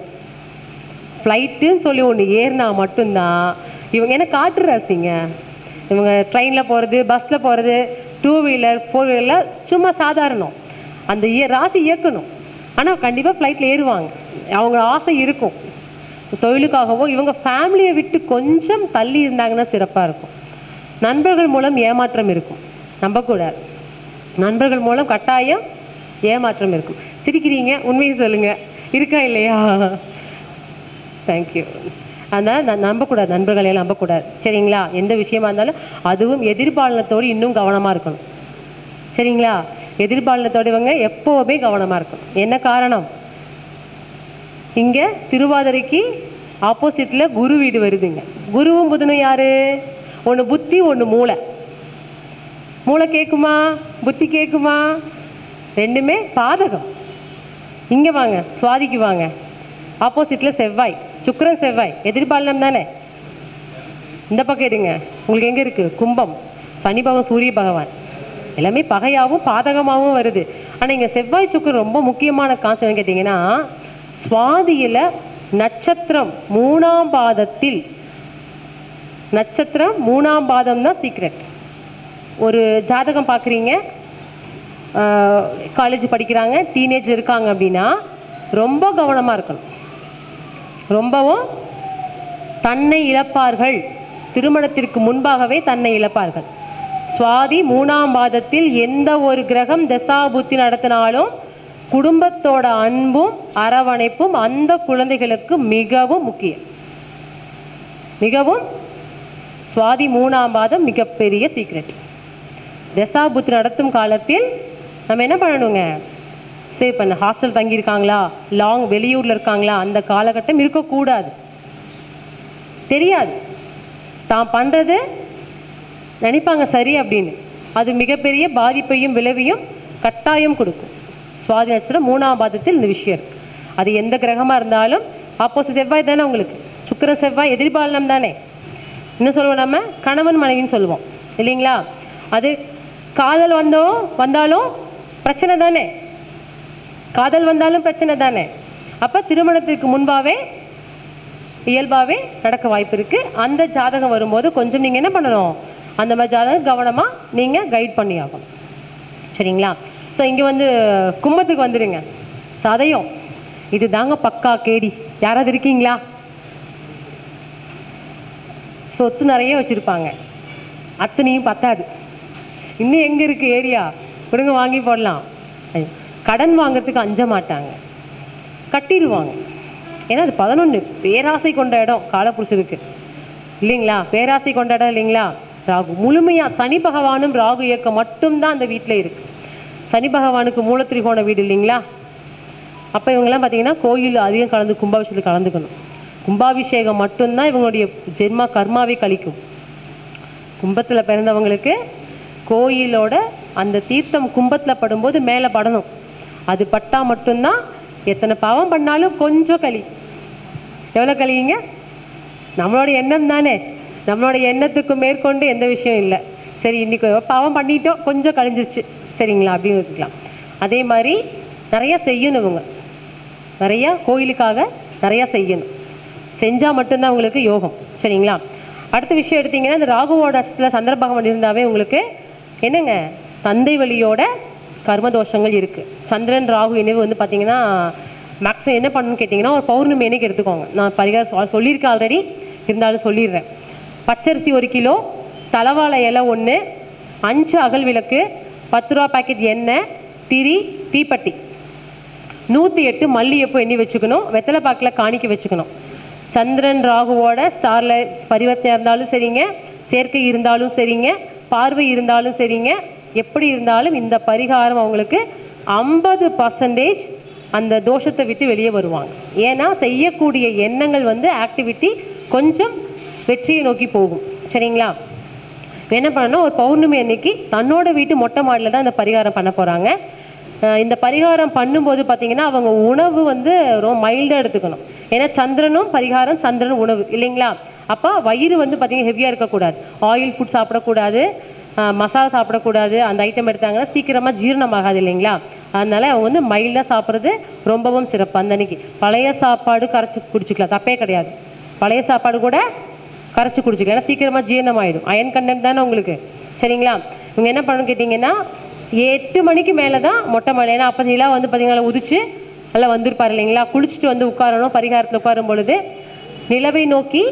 ஃப்ளைட்டுன்னு சொல்லி ஒன்று ஏறினா மட்டும்தான் இவங்க, ஏன்னா காற்று ராசிங்க. இவங்க ட்ரெயினில் போகிறது, பஸ்ஸில் போகிறது, 2 வீலர் 4 வீலரில் சும்மா சாதாரணம். அந்த ராசி இயக்கணும், ஆனால் கண்டிப்பாக ஃப்ளைட்டில் ஏறுவாங்க. அவங்க ஆசை இருக்கும் தொழிலுக்காகவோ. இவங்க ஃபேமிலியை விட்டு கொஞ்சம் தள்ளி இருந்தாங்கன்னா சிறப்பாக இருக்கும். நண்பர்கள் மூலம் ஏமாற்றம் இருக்கும், நம்பக்கூடாது. நண்பர்கள் மூலம் கட்டாயம் ஏமாற்றம் இருக்கும். சிரிக்கிறீங்க, உண்மையை சொல்லுங்கள், இருக்கா இல்லையா? தேங்க்யூ. அதனால் நம்பக்கூடாது, நண்பர்களையெல்லாம் நம்பக்கூடாது. சரிங்களா? எந்த விஷயமா இருந்தாலும் அதுவும் எதிர்பாலனத்தோடு இன்னும் கவனமாக இருக்கணும். சரிங்களா? எதிர்பாலனத்தோடு இவங்க எப்போவுமே கவனமாக இருக்கணும். என்ன காரணம்? இங்கே திருவாதிரைக்கு ஆப்போசிட்டில் குரு வீடு வருதுங்க. குருவும் புதனும் யார்? ஒன்று புத்தி, ஒன்று மூளை. மூளை கேட்குமா, புத்தி கேட்குமா? 2மே பாதகம். இங்கே வாங்க, சுவாதிக்கு வாங்க, ஆப்போசிட்டில் செவ்வாய், சுக்கிரன் செவ்வாய், எதிர்பாலனம் தானே. இந்த பக்கம் எடுங்க, உங்களுக்கு எங்கே இருக்குது? கும்பம், சனி பகவான், சூரிய பகவான், எல்லாமே பகையாகவும் பாதகமாகவும் வருது. ஆனால் இங்கே செவ்வாய் சுக்கிரன் ரொம்ப முக்கியமான கான்செப்ட் கேட்டிங்கன்னா, சுவாதியில் நட்சத்திரம் 3ஆம் பாதத்தில், நட்சத்திரம் 3ஆம் பாதம் தான் சீக்ரெட். ஒரு ஜாதகம் பார்க்குறீங்க, காலேஜ் படிக்கிறாங்க, டீனேஜ் இருக்காங்க அப்படின்னா ரொம்ப கவனமாக இருக்கணும். ரொம்பவும் தன்னை இழப்பார்கள், திருமணத்திற்கு முன்பாகவே தன்னை இழப்பார்கள். சுவாதி 3ஆம் பாதத்தில் எந்த ஒரு கிரகம் தசாபுத்தி நடத்தினாலும் குடும்பத்தோட அன்பும் அரவணைப்பும் அந்த குழந்தைகளுக்கு மிகவும் முக்கியம். மிகவும் சுவாதி 3ஆம் பாதம் மிகப்பெரிய சீக்ரெட். தசா புத்தி நடத்தும் காலத்தில் நம்ம என்ன பண்ணணுங்க, சேவ் பண்ண. ஹாஸ்டல் தங்கியிருக்காங்களா, லாங் வெளியூரில் இருக்காங்களா, அந்த காலகட்டம் இருக்கக்கூடாது. தெரியாது, தான் பண்ணுறது நினைப்பாங்க சரி அப்படின்னு, அது மிகப்பெரிய பாதிப்பையும் விளைவையும் கட்டாயம் கொடுக்கும். சுவாதி நட்சத்திரம் 3ஆம் பாதத்தில் இந்த விஷயம் இருக்குது. அது எந்த கிரகமாக இருந்தாலும், ஆப்போசிட் செவ்வாய் தானே உங்களுக்கு, சுக்கிர செவ்வாய் எதிர்பாலனம் தானே. இன்னும் சொல்லுவோம், நம்ம கணவன் மனைவின்னு சொல்லுவோம் இல்லைங்களா. அது காதல் வந்தாலும் பிரச்சனை தானே, காதல் வந்தாலும் பிரச்சனை தானே. அப்போ திருமணத்திற்கு முன்பாகவே இயல்பாகவே நடக்க வாய்ப்பு இருக்குது. அந்த ஜாதகம் வரும்போது கொஞ்சம் நீங்கள் என்ன பண்ணணும், அந்த மாதிரி ஜாதகம் கவனமாக நீங்கள் கைட் பண்ணி ஆகணும். சரிங்களா. ஸோ இங்கே வந்து கும்பத்துக்கு வந்துடுங்க. சதயம் இது தாங்க பக்கா கேடி. யாராவது இருக்கீங்களா? சொத்து நிறைய வச்சுருப்பாங்க, அத்தனையும் பத்தாது. இன்னும் எங்கே இருக்குது ஏரியா, கொடுங்க வாங்கி போடலாம். கடன் வாங்கிறதுக்கு அஞ்ச மாட்டாங்க, கட்டிடுவாங்க. ஏன்னா அது 11 பேராசை கொண்ட இடம் காலப்புருஷருக்கு இல்லைங்களா. பேராசை கொண்ட இடம் இல்லைங்களா. ராகு முழுமையாக, சனி பகவானும் ராகு இயக்கம் மட்டும்தான் அந்த வீட்டில் இருக்குது. சனி பகவானுக்கு மூலத்திரிகோண வீடு இல்லைங்களா. அப்போ இவங்கெல்லாம் பார்த்தீங்கன்னா கோயில் அதிகம் கலந்து கும்பாபிஷேகத்தில் கலந்துக்கணும். கும்பாபிஷேகம் மட்டும்தான் இவங்களுடைய ஜென்மா கர்மாவை கழிக்கும். கும்பத்தில் பிறந்தவங்களுக்கு கோயிலோட அந்த தீர்த்தம் கும்பத்தில் படும்போது மேலே படணும். அது பட்டால் மட்டும்தான், எத்தனை பாவம் பண்ணாலும் கொஞ்சம் களி. எவ்வளோ கழியுங்க, நம்மளோட எண்ணம் தானே. நம்மளோட எண்ணத்துக்கு மேற்கொண்டு எந்த விஷயம் இல்லை. சரி இன்றைக்கி பாவம் பண்ணிட்டோம், கொஞ்சம் கழிஞ்சிருச்சு சரிங்களா அப்படின்னு வச்சுக்கலாம். அதே மாதிரி நிறையா செய்யணும் இவங்க, நிறையா கோயிலுக்காக நிறையா செய்யணும். செஞ்சால் மட்டும்தான் உங்களுக்கு யோகம். சரிங்களா. அடுத்த விஷயம் எடுத்திங்கன்னா, இந்த ராகுவோட அச்சத்தில் சந்திர பகவான் இருந்தாவே உங்களுக்கு என்னங்க, தந்தை வழியோட கர்மதோஷங்கள் இருக்குது. சந்திரன் ராகு இணைவு வந்து பார்த்திங்கன்னா மேக்ஸிமம் என்ன பண்ணணும்னு கேட்டிங்கன்னா, ஒரு பௌர்ணமி அன்னைக்கு எடுத்துக்கோங்க. நான் பரிகாரம் சொல்லியிருக்கேன் ஆல்ரெடி, இருந்தாலும் சொல்லிடுறேன். பச்சரிசி 1 கிலோ, தலவாழை இலை 1, 5 அகல் விளக்கு, 10 ரூபா பாக்கெட் எண்ணெய், திரி, தீப்பட்டி, 108 மல்லிகைப்பூ எண்ணி வச்சுக்கணும். வெத்தலை பாக்கில் காணிக்க வச்சுக்கணும். சந்திரன் ராகுவோட ஸ்டாரில் பரிவர்த்தனை இருந்தாலும் சரிங்க, சேர்க்கை இருந்தாலும் சரிங்க, பார்வை இருந்தாலும் சரிங்க, எப்படி இருந்தாலும் இந்த பரிகாரம் அவங்களுக்கு 50% அந்த தோஷத்தை விட்டு வெளியே வருவாங்க. ஏன்னா செய்யக்கூடிய எண்ணங்கள் வந்து ஆக்டிவிட்டி கொஞ்சம் வெற்றியை நோக்கி போகும். சரிங்களா. என்ன பண்ணணும், ஒரு பௌர்ணமி அன்னைக்கு தன்னோட வீட்டு மொட்டை மாடியில் தான் இந்த பரிகாரம் பண்ண போகிறாங்க. இந்த பரிகாரம் பண்ணும்போது பார்த்திங்கன்னா அவங்க உணவு வந்து ரொம்ப மைல்டாக எடுத்துக்கணும். ஏன்னா சந்திரனும் பரிகாரம், சந்திரனும் உணவு இல்லைங்களா. அப்போ வயிறு வந்து பார்த்திங்கன்னா ஹெவியாக இருக்கக்கூடாது. ஆயில் ஃபுட் சாப்பிடக்கூடாது, மசாலா சாப்பிடக்கூடாது. அந்த ஐட்டம் எடுத்தாங்கன்னா சீக்கிரமாக ஜீரணமாகாது இல்லைங்களா. அதனால் அவங்க வந்து மைல்டாக சாப்பிட்றது ரொம்பவும் சிறப்பு. அந்த அன்னைக்கு பழைய சாப்பாடு கரைச்சி குடிச்சிக்கலாம், தப்பே கிடையாது. பழைய சாப்பாடு கூட கரைச்சி குடிச்சிக்கலாம், ஏன்னா சீக்கிரமாக ஜீரணமாகிடும். அயன் கண்டென்ட் தானே உங்களுக்கு. சரிங்களா. இவங்க என்ன பண்ணணும்னு கேட்டிங்கன்னா, 8 மணிக்கு மேலே தான் மொட்டை மாடி. ஏன்னா அப்போ நிலா வந்து பார்த்திங்கன்னா உதிச்சு நல்லா வந்திருப்பார் இல்லைங்களா. குளிச்சுட்டு வந்து உட்காரணும். பரிகாரத்தில் உட்காரும் பொழுது நிலவை நோக்கி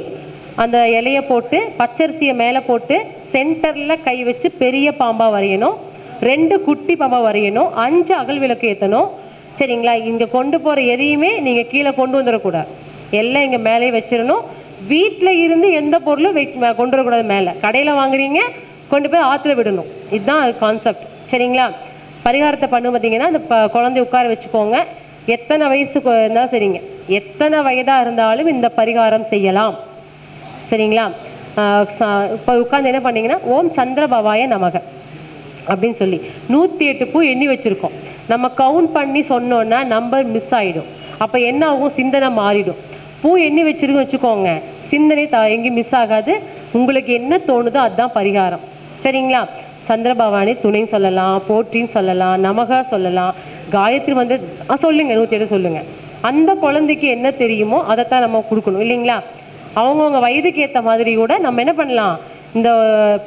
அந்த இலையை போட்டு பச்சரிசியை மேலே போட்டு சென்டரில் கை வச்சு பெரிய பாம்பாக வரையணும், 2 குட்டி பாம்பாக வரையணும், 5 அகல் விளக்கு ஏற்றணும். சரிங்களா. இங்கே கொண்டு போகிற எதையுமே நீங்கள் கீழே கொண்டு வந்துடக்கூடாது, எல்லாம் இங்கே மேலே வச்சிடணும். வீட்டில் இருந்து எந்த பொருளும் கொண்டு வரக்கூடாது. மேலே கடையில் வாங்குறீங்க, கொண்டு போய் ஆற்றுல விடணும். இதுதான் கான்செப்ட். சரிங்களா. பரிகாரத்தை பண்ணு பார்த்தீங்கன்னா, அந்த குழந்தைய உட்கார வச்சுக்கோங்க. எத்தனை வயசு இருந்தாலும் சரிங்க, எத்தனை வயதாக இருந்தாலும் இந்த பரிகாரம் செய்யலாம். சரிங்களா. இப்போ உட்காந்து என்ன பண்ணிங்கன்னா, ஓம் சந்திரபவாய நமக அப்படின்னு சொல்லி 108 பூ எண்ணி வச்சுருக்கோம். நம்ம கவுண்ட் பண்ணி சொன்னோன்னா நம்பர் மிஸ் ஆகிடும். அப்போ என்ன ஆகும், சிந்தனை மாறிடும். பூ எண்ணி வச்சுருக்கோம் வச்சுக்கோங்க, சிந்தனை எங்கேயும் மிஸ் ஆகாது. உங்களுக்கு என்ன தோணுதோ அதுதான் பரிகாரம். சரிங்களா. சந்திரபவானி துணைன்னு சொல்லலாம், போற்றின்னு சொல்லலாம், நமக சொல்லலாம், காயத்ரி வந்து சொல்லுங்கள், 108 சொல்லுங்கள். அந்த குழந்தைக்கு என்ன தெரியுமோ அதைத்தான் நம்ம கொடுக்கணும் இல்லைங்களா. அவங்கவுங்க வயதுக்கு ஏற்ற மாதிரி கூட நம்ம என்ன பண்ணலாம், இந்த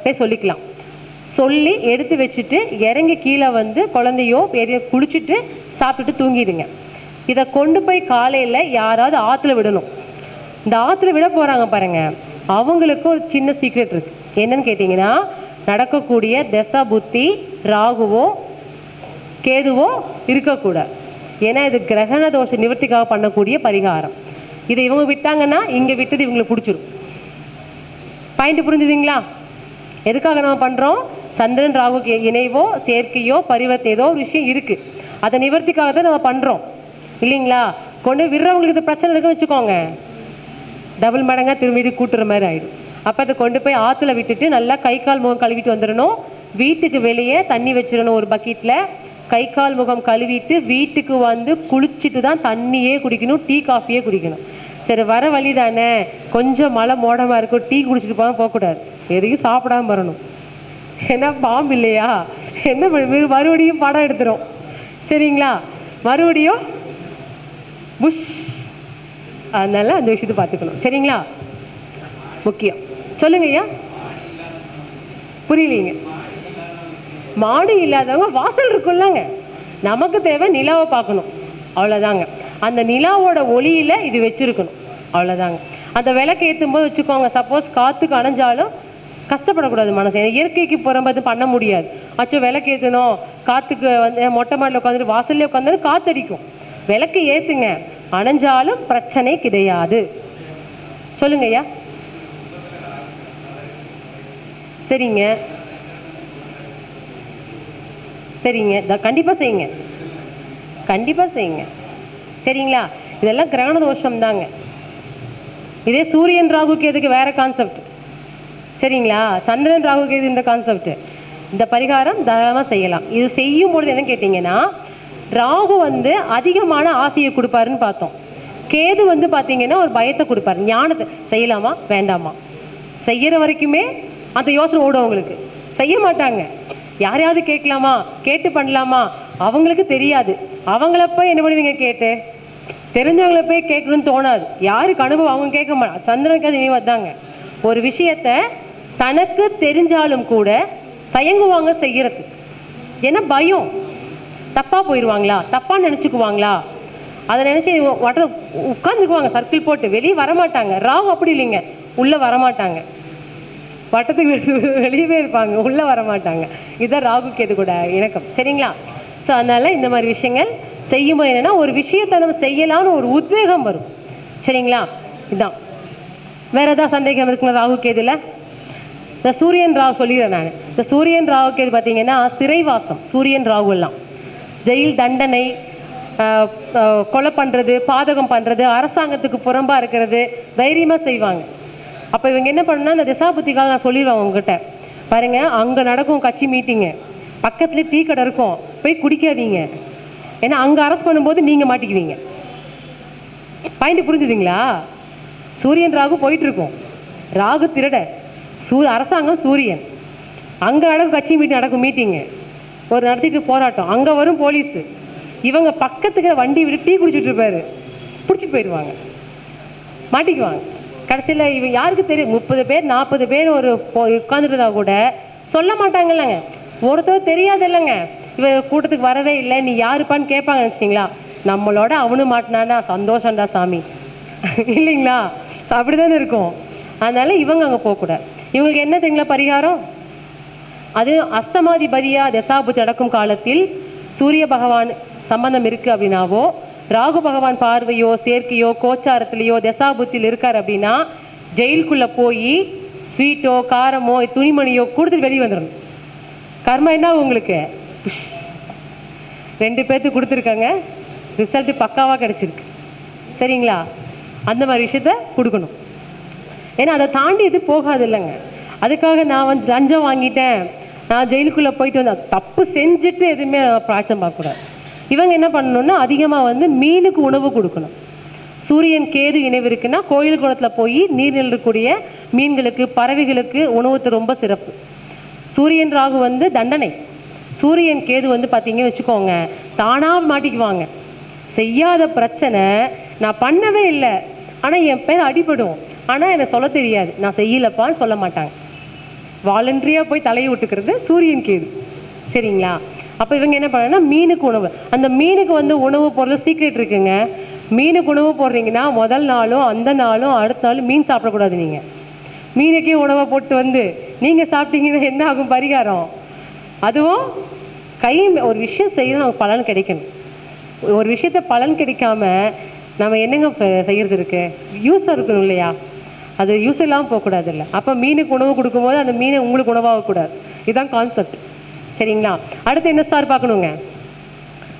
பேர் சொல்லிக்கலாம். சொல்லி எடுத்து வச்சுட்டு இறங்கி கீழே வந்து குழந்தையோ பெரிய குளிச்சுட்டு சாப்பிட்டுட்டு தூங்கிடுங்க. இதை கொண்டு போய் காலையில் யாராவது ஆற்றுல விடணும். இந்த ஆற்றுல விட போகிறாங்க பாருங்கள், அவங்களுக்கு ஒரு சின்ன சீக்ரெட் இருக்குது. என்னன்னு கேட்டிங்கன்னா, நடக்கக்கூடிய தசா புத்தி ராகுவோ கேதுவோ இருக்கக்கூடாது. ஏன்னா இது கிரகண தோஷ நிவர்த்திக்காக பண்ணக்கூடிய பரிகாரம். இதை இவங்க விட்டாங்கன்னா இங்கே விட்டது இவங்களுக்கு பிடிச்சிரும். பாயிண்ட் புரிஞ்சுதுங்களா? எதுக்காக நம்ம பண்ணுறோம்? சந்திரன் ராகு இணைவோ சேர்க்கையோ பரிவர்த்தனை ஏதோ ஒரு விஷயம் இருக்குது, அதை நிவர்த்திக்காக தான் நம்ம பண்ணுறோம் இல்லைங்களா? கொண்டு விடுறவங்களுக்கு இது பிரச்சனை இருக்குன்னு வச்சுக்கோங்க, டபுள் மடங்காக திரும்பி கூட்டுற மாதிரி ஆகிடும். அப்போ அதை கொண்டு போய் ஆற்றுல விட்டுட்டு நல்லா கை கால் முகம் கழுவிட்டு வந்துடணும். வீட்டுக்கு வெளியே தண்ணி வச்சிடணும் ஒரு பக்கெட்டில். கை கால் முகம் கழுவிட்டு வீட்டுக்கு வந்து குளிச்சுட்டு தான் தண்ணியே குடிக்கணும், டீ காஃபியே குடிக்கணும். சரி வர வழி தானே, கொஞ்சம் மழை மோடமாக இருக்கும், டீ குடிச்சிட்டு போகக்கூடாது, எதையும் சாப்பிடாம வரணும். ஏன்னா பாம்பு இல்லையா, என்ன மறுபடியும் படம் எடுத்துரும் சரிங்களா, மறுபடியும் புஷ். அதனால அந்த விஷயத்தை பார்த்துக்கணும் சரிங்களா, முக்கியம். சொல்லுங்க ஐயா, புரியலீங்க. மாடு இல்லாதவங்க வாசல் இருக்குல்லங்க, நமக்கு தேவை நிலாவை பார்க்கணும் அவ்வளோதாங்க. அந்த நிலாவோட ஒளியில் இது வச்சுருக்கணும் அவ்வளோதாங்க. அந்த விளக்கு ஏற்றும் போது வச்சுக்கோங்க, சப்போஸ் காற்றுக்கு அணைஞ்சாலும் கஷ்டப்படக்கூடாது மனசு. இயற்கைக்கு புறம்பது பண்ண முடியாது. அச்சோ விளக்கு ஏற்றணும், காற்றுக்கு வந்து மொட்டை மாடியில் உட்காந்துட்டு வாசல்லே உட்காந்து காற்றடிக்கும். விளக்கு ஏற்றுங்க, அணைஞ்சாலும் பிரச்சனை கிடையாது. சொல்லுங்க ஐயா. சரிங்க சரிங்க, கண்டிப்பாக செய்யுங்க, கண்டிப்பாக செய்யுங்க சரிங்களா. இதெல்லாம் கிரகண தோஷம் தாங்க. இதே சூரியன் ராகு கேதுக்கு வேற கான்செப்ட் சரிங்களா, சந்திரன் ராகு கேது இந்த கான்செப்ட். இந்த பரிகாரம் தாராளமாக செய்யலாம். இது செய்யும் பொழுது என்ன கேட்டிங்கன்னா, ராகு வந்து அதிகமான ஆசையை கொடுப்பாருன்னு பார்த்தோம். கேது வந்து பார்த்தீங்கன்னா ஒரு பயத்தை கொடுப்பாரு, ஞானத்தை. செய்யலாமா வேண்டாமா, செய்கிற வரைக்குமே அந்த யோசனை ஓடும் அவங்களுக்கு, செய்ய மாட்டாங்க. யாரையாவது கேட்கலாமா, கேட்டு பண்ணலாமா, அவங்களுக்கு தெரியாது. அவங்கள போய் என்ன பண்ணுவீங்க, கேட்டு தெரிஞ்சவங்கள போய் கேட்கணும்னு தோணாது. யாருக்கு அனுபவம் அவங்க கேட்க மாட்டாங்க. சந்திரனுக்கு அது நினைவு வந்தாங்க. ஒரு விஷயத்த தனக்கு தெரிஞ்சாலும் கூட தயங்குவாங்க செய்யறது. ஏன்னா பயம், தப்பாக போயிடுவாங்களா, தப்பாக நினச்சிக்குவாங்களா, அதை நினச்சி உட்காந்துக்குவாங்க சர்க்கிள் போட்டு, வெளியே வரமாட்டாங்க. ராகு அப்படி இல்லைங்க, உள்ளே வரமாட்டாங்க, வட்டத்துக்கு வெளியவே இருப்பாங்க, உள்ளே வரமாட்டாங்க. இதுதான் ராகு கேது கூட இணக்கம் சரிங்களா. ஸோ அதனால் இந்த மாதிரி விஷயங்கள் செய்யும்போது என்னென்னா, ஒரு விஷயத்தை நம்ம செய்யலான்னு ஒரு உத்வேகம் வரும் சரிங்களா. இதுதான். வேறு ஏதாவது சந்தேகம் இருக்குங்க ராகு கேதுல? இந்த சூரியன் ராகு சொல்லிடுறேன் நான். இந்த சூரியன் ராகு கேது பார்த்தீங்கன்னா சிறைவாசம். சூரியன் ராகு எல்லாம் ஜெயில் தண்டனை, கொலை பண்ணுறது, பாதகம் பண்ணுறது, அரசாங்கத்துக்கு புறம்பாக இருக்கிறது, தைரியமாக செய்வாங்க. அப்போ இவங்க என்ன பண்ணணும்னா, இந்த திசாபுத்திகால் நான் சொல்லிடுவேன் உங்ககிட்ட. பாருங்கள், அங்கே நடக்கும் கட்சி மீட்டிங்கு, பக்கத்துலேயே டீ கடை இருக்கும், போய் குடிக்காதீங்க. ஏன்னா அங்கே அரெஸ்ட் பண்ணும்போது நீங்கள் மாட்டிக்குவீங்க. பாயிண்ட் புரிஞ்சுதுங்களா? சூரியன் ராகு போயிட்டுருக்கும், ராகு திருட, அரசாங்கம் சூரியன். அங்கே நடக்கும் கட்சி நடக்கும் மீட்டிங்கு, ஒரு நடத்திட்டு போராட்டம், அங்கே வரும் போலீஸு, இவங்க பக்கத்துக்கு வண்டி விட்டு டீ குடிச்சிட்டு இருப்பாரு, பிடிச்சிட்டு போயிடுவாங்க, மாட்டிக்குவாங்க. கடைசியில் இவன் யாருக்கு தெரியும், 30 பேர் 40 பேர் ஒரு உட்காந்துருந்தா கூட சொல்ல மாட்டாங்கல்லங்க. ஒருத்தர் தெரியாது இல்லைங்க, இவன் கூட்டத்துக்கு வரவே இல்லை, நீ யாருப்பான்னு கேட்பாங்க நினச்சிங்களா. நம்மளோட அவனு மாட்டினானா சந்தோஷம்டா சாமி இல்லைங்களா, அப்படி தானே இருக்கும். அதனால இவங்க அங்கே போகக்கூடாது. இவங்களுக்கு என்ன தெரியுங்களா பரிகாரம்? அது அஷ்டமாதிபதியாக தசாபுத்தி நடக்கும் காலத்தில் சூரிய பகவான் சம்பந்தம் இருக்குது அப்படின்னாவோ, ராகு பகவான் பார்வையோ சேர்க்கையோ கோச்சாரத்துலேயோ தசாபுத்தியில் இருக்கார் அப்படின்னா, ஜெயிலுக்குள்ளே போய் ஸ்வீட்டோ காரமோ துணிமணியோ கொடுத்துட்டு வெளியே வந்துடணும். கர்மா என்ன உங்களுக்கு 2 பேர்த்துக்கு கொடுத்துருக்காங்க, ரிசல்ட்டு பக்காவாக கிடச்சிருக்கு சரிங்களா. அந்த மாதிரி விஷயத்த கொடுக்கணும். ஏன்னா அதை தாண்டி இது போகாது இல்லைங்க. அதுக்காக நான் வந்து லஞ்சம் வாங்கிட்டேன், நான் ஜெயிலுக்குள்ளே போயிட்டு வந்தேன், தப்பு செஞ்சுட்டு எதுவுமே பிராய்ச்சம் பார்க்கக்கூடாது. இவங்க என்ன பண்ணணும்னா, அதிகமாக வந்து மீனுக்கு உணவு கொடுக்கணும். சூரியன் கேது இணைவு இருக்குன்னா கோயில் குளத்தில் போய் நீரில் இருக்கக்கூடிய மீன்களுக்கு பறவைகளுக்கு உணவுத்து ரொம்ப சிறப்பு. சூரியன் ராகு வந்து தண்டனை, சூரியன் கேது வந்து பார்த்தீங்கன்னு வச்சுக்கோங்க தானாக மாட்டிக்குவாங்க. செய்யாத பிரச்சனை, நான் பண்ணவே இல்லை ஆனால் என் பேர் அடிபடும், ஆனால் எனக்கு சொல்ல தெரியாது, நான் செய்யலப்பான்னு சொல்ல மாட்டாங்க. வாலண்டரியாக போய் தலையை விட்டுக்கிறது சூரியன் கேது சரிங்களா. அப்போ இவங்க என்ன பண்ணணும்னா, மீனுக்கு உணவு, அந்த மீனுக்கு வந்து உணவு பொருள் சீக்ரெட் இருக்குங்க. மீனுக்கு உணவு போடுறீங்கன்னா முதல் நாளும் அந்த நாளும் அடுத்த நாளும் மீன் சாப்பிடக்கூடாது. நீங்கள் மீனுக்கே உணவை போட்டு வந்து நீங்கள் சாப்பிட்டீங்கன்னா என்ன ஆகும் பரிகாரம்? அதுவும் ஒரு விஷயம் செய்யணும், நமக்கு பலன் கிடைக்கணும். ஒரு விஷயத்த பலன் கிடைக்காம நம்ம என்னங்க செய்கிறது இருக்கு, யூஸாக இருக்கணும் இல்லையா. அது யூஸ் இல்லாமல் போகக்கூடாது இல்லை. அப்போ மீனுக்கு உணவு கொடுக்கும்போது அந்த மீனை உங்களுக்கு உணவாகக்கூடாது. இதுதான் கான்செப்ட். சரிங்களா? அடுத்து என்ன ஸ்டார் பார்க்கணுங்க?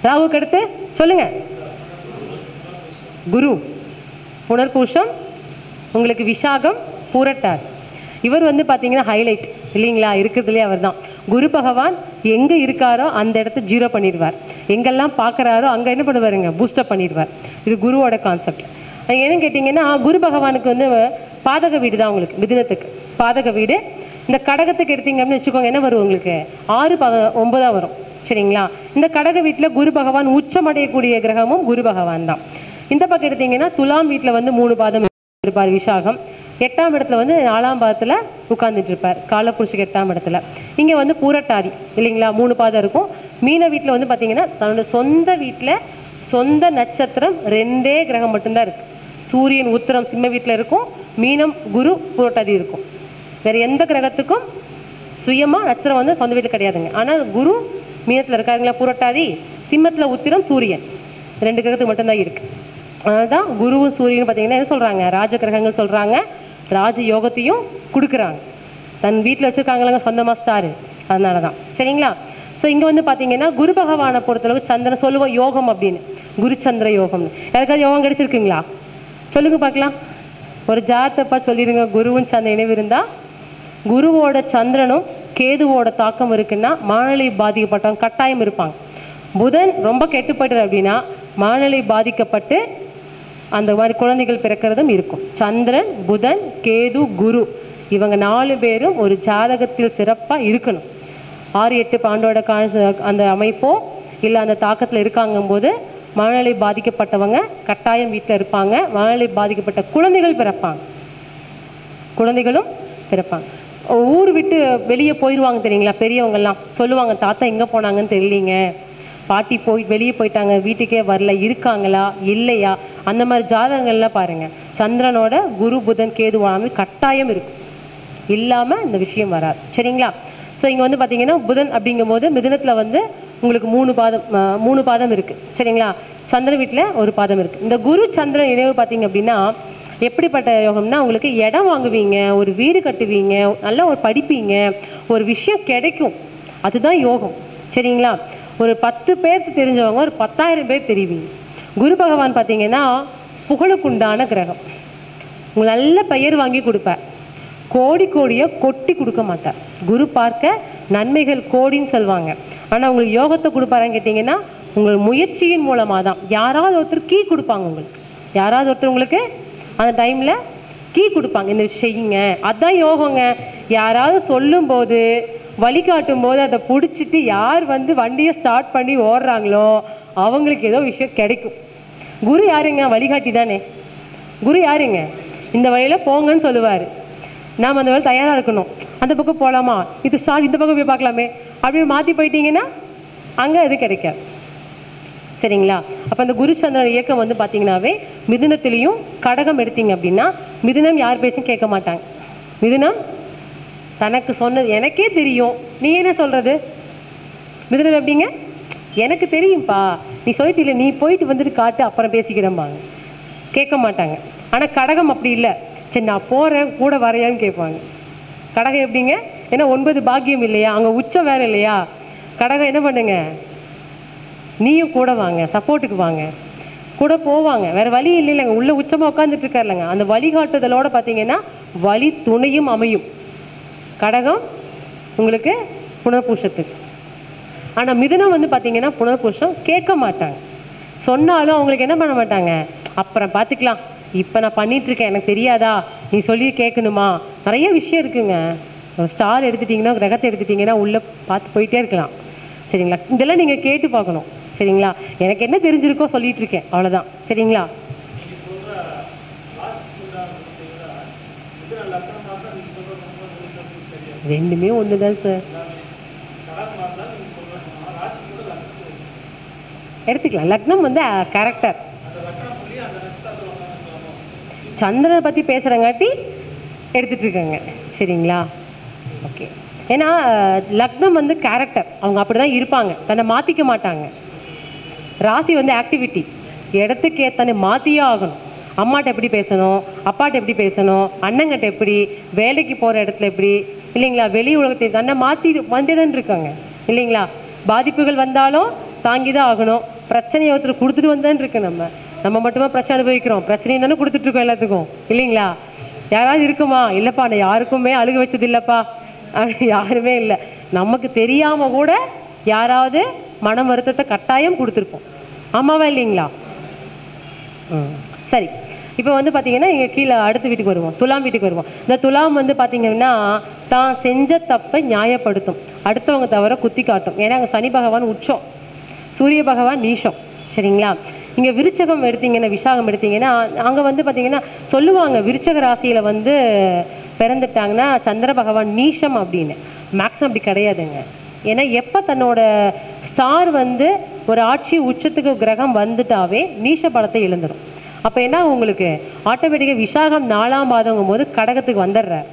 ராகுக்கு அடுத்து சொல்லுங்க. குரு, புனர்பூஷம், உங்களுக்கு விஷாகம், பூரட்டாதி. இவர் வந்து பார்த்தீங்கன்னா ஹைலைட் இல்லைங்களா? இருக்கிறதுலே அவர் தான். குரு பகவான் எங்கே இருக்காரோ அந்த இடத்த ஜீரோ பண்ணிடுவார். எங்கெல்லாம் பார்க்குறாரோ அங்கே என்ன பண்ணுவாருங்க? பூஸ்டப் பண்ணிடுவார். இது குருவோட கான்செப்ட். என்னன்னு கேட்டிங்கன்னா, குரு பகவானுக்கு வந்து பாதக வீடு தான் உங்களுக்கு, மிதுனத்துக்கு பாதக வீடு. இந்த கடகத்துக்கு எடுத்தீங்க அப்படின்னு வச்சுக்கோங்க, என்ன வரும் உங்களுக்கு? 6, 9 வரும். சரிங்களா? இந்த கடக வீட்டில் குரு பகவான் உச்சமடையக்கூடிய கிரகமும் குரு பகவான் தான். இந்த பக்கம் எடுத்தீங்கன்னா துலாம் வீட்டில் வந்து 3 பாதம் இருப்பார், விஷாகம். 8ஆம் இடத்துல வந்து 4ஆம் பாதத்தில் உட்கார்ந்துட்டு இருப்பார், காலப்புருஷுக்கு 8ஆம் இடத்துல. இங்கே வந்து பூரட்டாதி இல்லைங்களா? 3 பாதம் இருக்கும். மீன வீட்டில் வந்து பார்த்தீங்கன்னா தன்னோட சொந்த வீட்டில் சொந்த நட்சத்திரம் 2 கிரகம் மட்டும்தான் இருக்குது. சூரியன் உத்திரம் சிம்ம வீட்டில் இருக்கும், மீனம் குரு பூரட்டாதி இருக்கும். வேறு எந்த கிரகத்துக்கும் சுயமாக நட்சத்திரம் வந்து சொந்த வீட்டில் கிடையாதுங்க. ஆனால் குரு மீனத்தில் இருக்காருங்களா, பூரட்டாதி, சிம்மத்தில் உத்திரம் சூரியன் 2 கிரகத்துக்கு மட்டும்தான் இருக்குது. அதுதான் குருவும் சூரியன் பார்த்தீங்கன்னா என்ன சொல்கிறாங்க? ராஜ கிரகங்கள் சொல்கிறாங்க. ராஜ யோகத்தையும் கொடுக்குறாங்க. தன் வீட்டில் வச்சுருக்காங்களங்க சொந்தமாக ஸ்டாரு, அதனால தான். சரிங்களா? ஸோ இங்கே வந்து பார்த்தீங்கன்னா குரு பகவானை பொறுத்தளவு சந்திரன் சொல்லுவோம் யோகம் அப்படின்னு, குரு சந்திர யோகம்னு. யாருக்காவது யோகம் கிடைச்சிருக்குங்களா? சொல்லுங்க பார்க்கலாம். ஒரு ஜாதகப்பா சொல்லிடுங்க. குருவும் சந்திரன் இணைவு இருந்தால், குருவோட சந்திரனும் கேதுவோட தாக்கம் இருக்குன்னா மனநிலை பாதிக்கப்பட்டவங்க கட்டாயம் இருப்பாங்க. புதன் ரொம்ப கெட்டு போய்ட்டு அப்படின்னா மனநிலை பாதிக்கப்பட்டு அந்த மாதிரி குழந்தைகள் பிறக்கிறதும் இருக்கும். சந்திரன், புதன், கேது, குரு இவங்க 4 பேரும் ஒரு ஜாதகத்தில் சிறப்பாக இருக்கணும். 6, 8 பாண்டோட அந்த அமைப்போ இல்லை அந்த தாக்கத்தில் இருக்காங்கும்போது மனநிலை பாதிக்கப்பட்டவங்க கட்டாயம் வீட்டில் இருப்பாங்க. மனநிலை பாதிக்கப்பட்ட குழந்தைகள் பிறப்பாங்க, குழந்தைகளும் பிறப்பாங்க. ஊர் விட்டு வெளியே போயிடுவாங்க தெரியுங்களா? பெரியவங்கெல்லாம் சொல்லுவாங்க, தாத்தா எங்கே போனாங்கன்னு தெரியலீங்க, பாட்டி வெளியே போயிட்டாங்க, வீட்டுக்கே வரல, இருக்காங்களா இல்லையா? அந்த மாதிரி ஜாதகங்கள்லாம் பாருங்கள். சந்திரனோட குரு புதன் கேது கட்டாயம் இருக்கும், இல்லாமல் இந்த விஷயம் வராது. சரிங்களா? ஸோ இங்கே வந்து பார்த்தீங்கன்னா புதன் அப்படிங்கும்போது மிதுனத்தில் வந்து உங்களுக்கு 3 பாதம் இருக்குது. சரிங்களா? சந்திர வீட்டில் 1 பாதம் இருக்குது. இந்த குரு சந்திரன் இணைவு பார்த்தீங்க அப்படின்னா எப்படிப்பட்ட யோகம்னா, உங்களுக்கு இடம் வாங்குவீங்க, ஒரு வீடு கட்டுவீங்க, நல்லா ஒரு படிப்பீங்க, ஒரு விஷயம் கிடைக்கும், அதுதான் யோகம். சரிங்களா? ஒரு 10 பேருக்கு தெரிஞ்சவங்க ஒரு 10,000 பேர் தெரிவிங்க. குரு பகவான் பார்த்தீங்கன்னா புகழுக்குண்டான கிரகம். உங்களுக்கு நல்ல பெயர் வாங்கி கொடுப்பார், கோடி கோடியாக கொட்டி கொடுக்க மாட்டார். குரு பார்க்க நன்மைகள் கோடின்னு சொல்லுவாங்க. ஆனால் உங்களுக்கு யோகத்தை கொடுப்பாரான்னு கேட்டிங்கன்னா உங்கள் முயற்சியின் மூலமாக தான். யாராவது ஒருத்தர் கீ கொடுப்பாங்க உங்களுக்கு, யாராவது ஒருத்தர் உங்களுக்கு அந்த டைமில் கீ கொடுப்பாங்க, இந்த விஷயம் செய்யுங்க, அதுதான் யோகங்க. யாராவது சொல்லும்போது வழிகாட்டும் போது அதை பிடிச்சிட்டு யார் வந்து வண்டியை ஸ்டார்ட் பண்ணி ஓடுறாங்களோ அவங்களுக்கு ஏதோ விஷயம் கிடைக்கும். குரு யாருங்க? வழிகாட்டி தானே. குரு யாருங்க? இந்த வழியில் போங்கன்னு சொல்லுவார், நாம் அந்த வேலை தயாராக இருக்கணும். அந்த பக்கம் போகலாமா, இது ஸ்டார்ட், இந்த பக்கம் போய் பார்க்கலாமே அப்படின்னு மாற்றி போயிட்டீங்கன்னா அங்கே அது கிடைக்காது. சரிங்களா? அப்போ அந்த குருச்சந்திரன் இயக்கம் வந்து பார்த்தீங்கன்னாவே மிதுனத்திலையும் கடகம் எடுத்தீங்க அப்படின்னா மிதுனம் யார் பேச்சும் கேட்க மாட்டாங்க. மிதுனம் தனக்கு சொன்னது எனக்கே தெரியும், நீ என்ன சொல்கிறது? மிதுனம் எப்படிங்க? எனக்கு தெரியும்ப்பா, நீ சொல்லிட்டு இல்லை, நீ போயிட்டு வந்துட்டு காட்டு, அப்புறம் பேசிக்கிறம்பாங்க, கேட்க மாட்டாங்க. ஆனால் கடகம் அப்படி இல்லை, சரி நான் போகிறேன் கூட வரையான்னு கேட்பாங்க. கடகம் எப்படிங்க? ஏன்னா 9 பாக்கியம் இல்லையா, அங்கே உச்சம் வேறு இல்லையா? கடகம் என்ன பண்ணுங்க, நீயும் கூட வாங்க, சப்போர்ட்டுக்கு வாங்க, கூட போவாங்க, வேறு வழி இல்லைங்க, உள்ள உச்சமாக உட்காந்துட்டு இருக்காருலங்க. அந்த வழிகாட்டுதலோடு பார்த்தீங்கன்னா வழி துணையும் அமையும். கடகம் உங்களுக்கு புனர்பூஷத்துக்கு. ஆனால் மிதுனம் வந்து பார்த்தீங்கன்னா புனர்பூஷம் கேட்க மாட்டாங்க, சொன்னாலும் அவங்களுக்கு என்ன பண்ண மாட்டாங்க, அப்புறம் பார்த்துக்கலாம், இப்போ நான் பண்ணிகிட்ருக்கேன், எனக்கு தெரியாதா, நீ சொல்லி கேட்கணுமா, நிறைய விஷயம் இருக்குங்க. ஒரு ஸ்டார் எடுத்துட்டிங்கன்னா, கிரகத்தை எடுத்துட்டிங்கன்னா உள்ளே பார்த்து போயிட்டே இருக்கலாம். சரிங்களா? இதெல்லாம் நீங்கள் கேட்டு பார்க்கணும். சரிங்களா? எனக்கு என்ன தெரிஞ்சிருக்கோ சொல்லிகிட்டு இருக்கேன், அவ்வளோதான். சரிங்களா? ரெண்டுமே ஒன்று தான் சார், எடுத்துக்கலாம். லக்னம் வந்து கேரக்டர். சந்திரனை பற்றி பேசுகிறங்காட்டி எடுத்துகிட்ருக்காங்க. சரிங்களா? ஓகே. ஏன்னா லக்னம் வந்து கேரக்டர், அவங்க அப்படி தான் இருப்பாங்க, தன்னை மாற்றிக்க மாட்டாங்க. ராசி வந்து ஆக்டிவிட்டி, இடத்துக்கு ஏற்றனை மாற்றியே ஆகணும். அம்மாட்ட எப்படி பேசணும், அப்பாட்ட எப்படி பேசணும், அண்ணங்கிட்ட எப்படி, வேலைக்கு போகிற இடத்துல எப்படி, இல்லைங்களா, வெளி உலகத்தை தன்னை மாற்றி வந்தே தான் இருக்காங்க இல்லைங்களா. பாதிப்புகள் வந்தாலும் தாங்கி தான் ஆகணும். பிரச்சனையை ஒருத்தர் கொடுத்துட்டு வந்தேன்னு இருக்கு. நம்ம மட்டுமா பிரச்சனை அனுபவிக்கிறோம், பிரச்சனையை தானே கொடுத்துட்ருக்கோம் எல்லாத்துக்கும் இல்லைங்களா. யாராவது இருக்குமா, இல்லைப்பா நான் யாருக்குமே அழுக வச்சது இல்லைப்பா அப்படி யாருமே இல்லை. நமக்கு தெரியாமல் கூட யாராவது மன வருத்தத்தை கட்டாயம் கொடுத்துருப்போம், ஆமாவா இல்லைங்களா. சரி, இப்போ வந்து பார்த்தீங்கன்னா இங்கே கீழே அடுத்த வீட்டுக்கு வருவோம், துலாம் வீட்டுக்கு வருவோம். இந்த துலாம் வந்து பார்த்தீங்கன்னா தான் செஞ்ச தப்பை நியாயப்படுத்தும், அடுத்தவங்க தவிர குத்தி காட்டும். ஏன்னா அங்கே சனி பகவான் உச்சம், சூரிய பகவான் நீஷம், சரிங்களா. இங்கே விருச்சகம் எடுத்தீங்கன்னா, விசாகம் எடுத்தீங்கன்னா அங்கே வந்து பார்த்தீங்கன்னா சொல்லுவாங்க விருச்சக ராசியில் வந்து பிறந்துட்டாங்கன்னா சந்திர பகவான் நீஷம் அப்படின்னு. மேக்ஸிமம் அப்படி கிடையாதுங்க. ஏன்னா எப்போ தன்னோட ஸ்டார் வந்து ஒரு ஆட்சி உச்சத்துக்கு கிரகம் வந்துட்டாவே நீஷ பலத்தை இழந்துடும். அப்போ என்ன உங்களுக்கு ஆட்டோமேட்டிக்காக விசாகம் 4ஆம் பாதங்கும் போது கடகத்துக்கு வந்துடுறார்,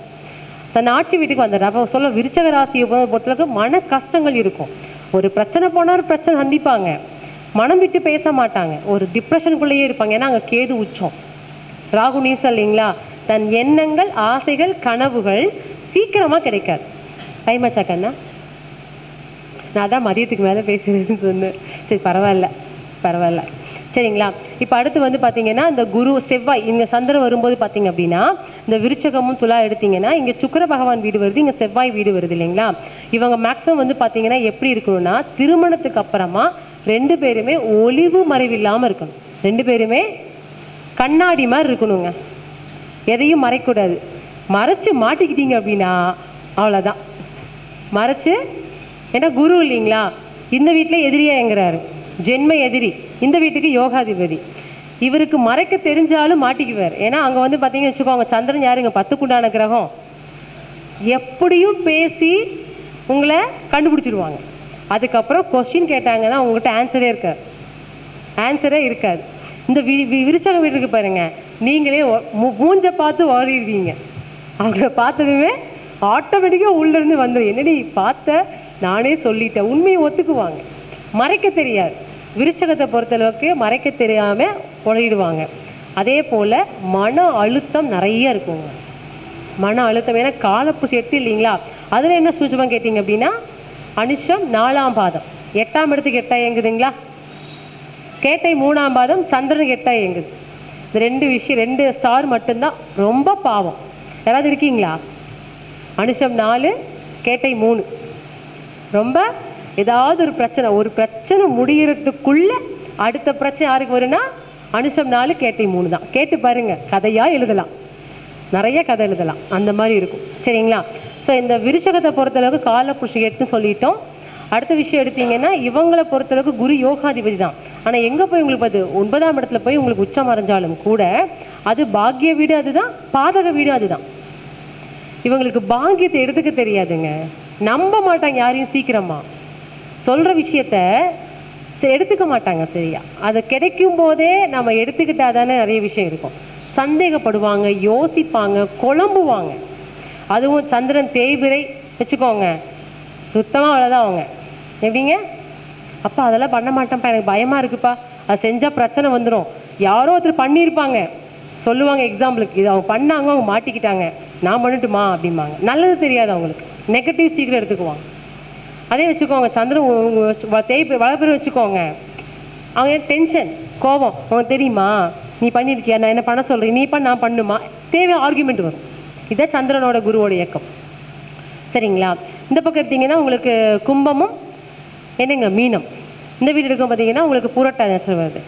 தன் ஆட்சி வீட்டுக்கு வந்துடுறார். அப்போ சொல்ல விருச்சக ராசியை பொறுத்தளவுக்கு மன கஷ்டங்கள் இருக்கும். ஒரு பிரச்சனை போனால் பிரச்சனை சந்திப்பாங்க, மனம் விட்டு பேச மாட்டாங்க, ஒரு டிப்ரெஷனுக்குள்ளேயே இருப்பாங்க. ஏன்னா அங்கே கேது உச்சம், ராகு நீசம் இல்லைங்களா. தன் எண்ணங்கள், ஆசைகள், கனவுகள் சீக்கிரமாக கிடைக்காது. டைம் ஆச்சா கண்ணா? நான் தான் மதியத்துக்கு மேலே பேசுகிறேன்னு சொன்னேன். சரி பரவாயில்ல சரிங்களா. இப்போ அடுத்து வந்து பார்த்தீங்கன்னா இந்த குரு செவ்வாய் இங்கே சந்திரன் வரும்போது பார்த்தீங்க அப்படின்னா இந்த விருச்சகமும் துலா எடுத்திங்கன்னா இங்கே சுக்கிர பகவான் வீடு வருது, இங்கே செவ்வாய் வீடு வருது இல்லைங்களா. இவங்க மேக்ஸிமம் வந்து பார்த்தீங்கன்னா எப்படி இருக்கணும்னா திருமணத்துக்கு அப்புறமா 2 பேருமே ஒளிவு மறைவில்லாமல் இருக்கணும். 2 பேருமே கண்ணாடி மாதிரி இருக்கணுங்க, எதையும் மறைக்கூடாது. மறைச்சு மாட்டிக்கிட்டீங்க அப்படின்னா அவ்வளோதான், மறைச்சு. ஏன்னா குரு இல்லைங்களா, இந்த வீட்டில் எதிரியாங்கிறாரு, ஜென்ம எதிரி, இந்த வீட்டுக்கு யோகாதிபதி. இவருக்கு மறைக்க தெரிஞ்சாலும் மாட்டிக்குவார். ஏன்னா அங்கே வந்து பார்த்தீங்கன்னு வச்சுக்கோங்க, சந்திரன் யாருங்க 10க்குண்டான கிரகம், எப்படியும் பேசி உங்களை கண்டுபிடிச்சிடுவாங்க. அதுக்கப்புறம் கொஸ்டின் கேட்டாங்கன்னா உங்கள்கிட்ட ஆன்சரே இருக்காது. இந்த விருச்சக வீட்டுக்கு பாருங்க, நீங்களே மூஞ்ச பார்த்து ஓடிடுவீங்க. அவங்கள பார்த்ததுமே ஆட்டோமேட்டிக்காக உள்ளேருந்து வந்துடும், என்னடி பார்த்த, நானே சொல்லிட்டேன், உண்மையை ஒத்துக்குவாங்க. மறைக்க தெரியாது. விருச்சகத்தை பொறுத்தளவுக்கு மறைக்க தெரியாமல் உழையிடுவாங்க. அதே போல் மன அழுத்தம் நிறைய இருக்குங்க, மன அழுத்தம். ஏன்னா காலப்புசி 8 இல்லைங்களா, அதில் என்ன சூட்சமாக கேட்டிங்க அப்படின்னா அனுஷம் 4ஆம் பாதம் 8ஆம் இடத்துக்கு 8ஆக இயங்குதுங்களா, கேட்டை 3ஆம் பாதம் சந்திரனுக்கு 8ஆக இயங்குது. இந்த 2 விஷயம், 2 ஸ்டார் மட்டும்தான் ரொம்ப பாவம். யாராவது இருக்கீங்களா? அனுஷம் 4 கேட்டை 3 ரொம்ப ஏதாவது ஒரு பிரச்சனை முடிகிறதுக்குள்ள அடுத்த பிரச்சனை யாருக்கு வரும்னா அனுஷம் 4 கேட்டை 3 தான். கேட்டு பாருங்க, கதையாக எழுதலாம், நிறைய கதை எழுதலாம், அந்த மாதிரி இருக்கும், சரிங்களா. ஸோ இந்த விருச்சகத்தை பொறுத்தளவுக்கு காலப்புருஷ 8ன்னு சொல்லிட்டோம். அடுத்த விஷயம் எடுத்தீங்கன்னா இவங்களை பொறுத்தளவுக்கு குரு யோகாதிபதி தான். ஆனால் எங்கே போய் உங்களுக்கு பார்த்து 9ஆம் இடத்துல போய் உங்களுக்கு உச்சம் மறைஞ்சாலும் கூட அது பாக்கிய வீடு, அதுதான் பாதக வீடு, அதுதான். இவங்களுக்கு பாக்கியத்தை எடுத்துக்க தெரியாதுங்க, நம்ப மாட்டாங்க யாரையும், சீக்கிரமாக சொல்கிற விஷயத்த எடுத்துக்க மாட்டாங்க சரியா. அது கிடைக்கும் போதே நம்ம எடுத்துக்கிட்டா தானே நிறைய விஷயம் இருக்கும். சந்தேகப்படுவாங்க, யோசிப்பாங்க, குழம்புவாங்க. அதுவும் சந்திரன் தேய்பிரை வச்சுக்கோங்க, சுத்தமாக அவ்வளோதான் அவங்க. எப்படிங்க, அப்பா அதெல்லாம் பண்ண மாட்டேன்ப்பா, எனக்கு பயமாக இருக்குப்பா, அது செஞ்சால் பிரச்சனை வந்துடும். யாரோ ஒருத்தர் பண்ணியிருப்பாங்க, சொல்லுவாங்க எக்ஸாம்பிளுக்கு, இது அவங்க பண்ணாங்க, அவங்க மாட்டிக்கிட்டாங்க, நான் பண்ணட்டுமா அப்படிம்பாங்க. நல்லது தெரியாது அவங்களுக்கு, நெகட்டிவ் சீக்கிரம் எடுத்துக்குவாங்க. அதே வச்சுக்கோங்க, சந்திரன் தேய்பிரை வளர்பிறை வச்சுக்கோங்க, அவங்க டென்ஷன், கோபம், அவங்களுக்கு தெரியுமா நீ பண்ணியிருக்கியா, நான் என்ன பண்ண சொல்கிறேன், நீ பண்ண நான் பண்ணுமா, தேவை ஆர்குமெண்ட் வரும். இதான் சந்திரனோட குருவோட இயக்கம், சரிங்களா. இந்த பக்கம் எடுத்திங்கன்னா உங்களுக்கு கும்பமும் என்னங்க மீனம், இந்த வீடு எடுக்கும் பார்த்தீங்கன்னா உங்களுக்கு பூரட்டாதி நட்சத்திரம் வருது.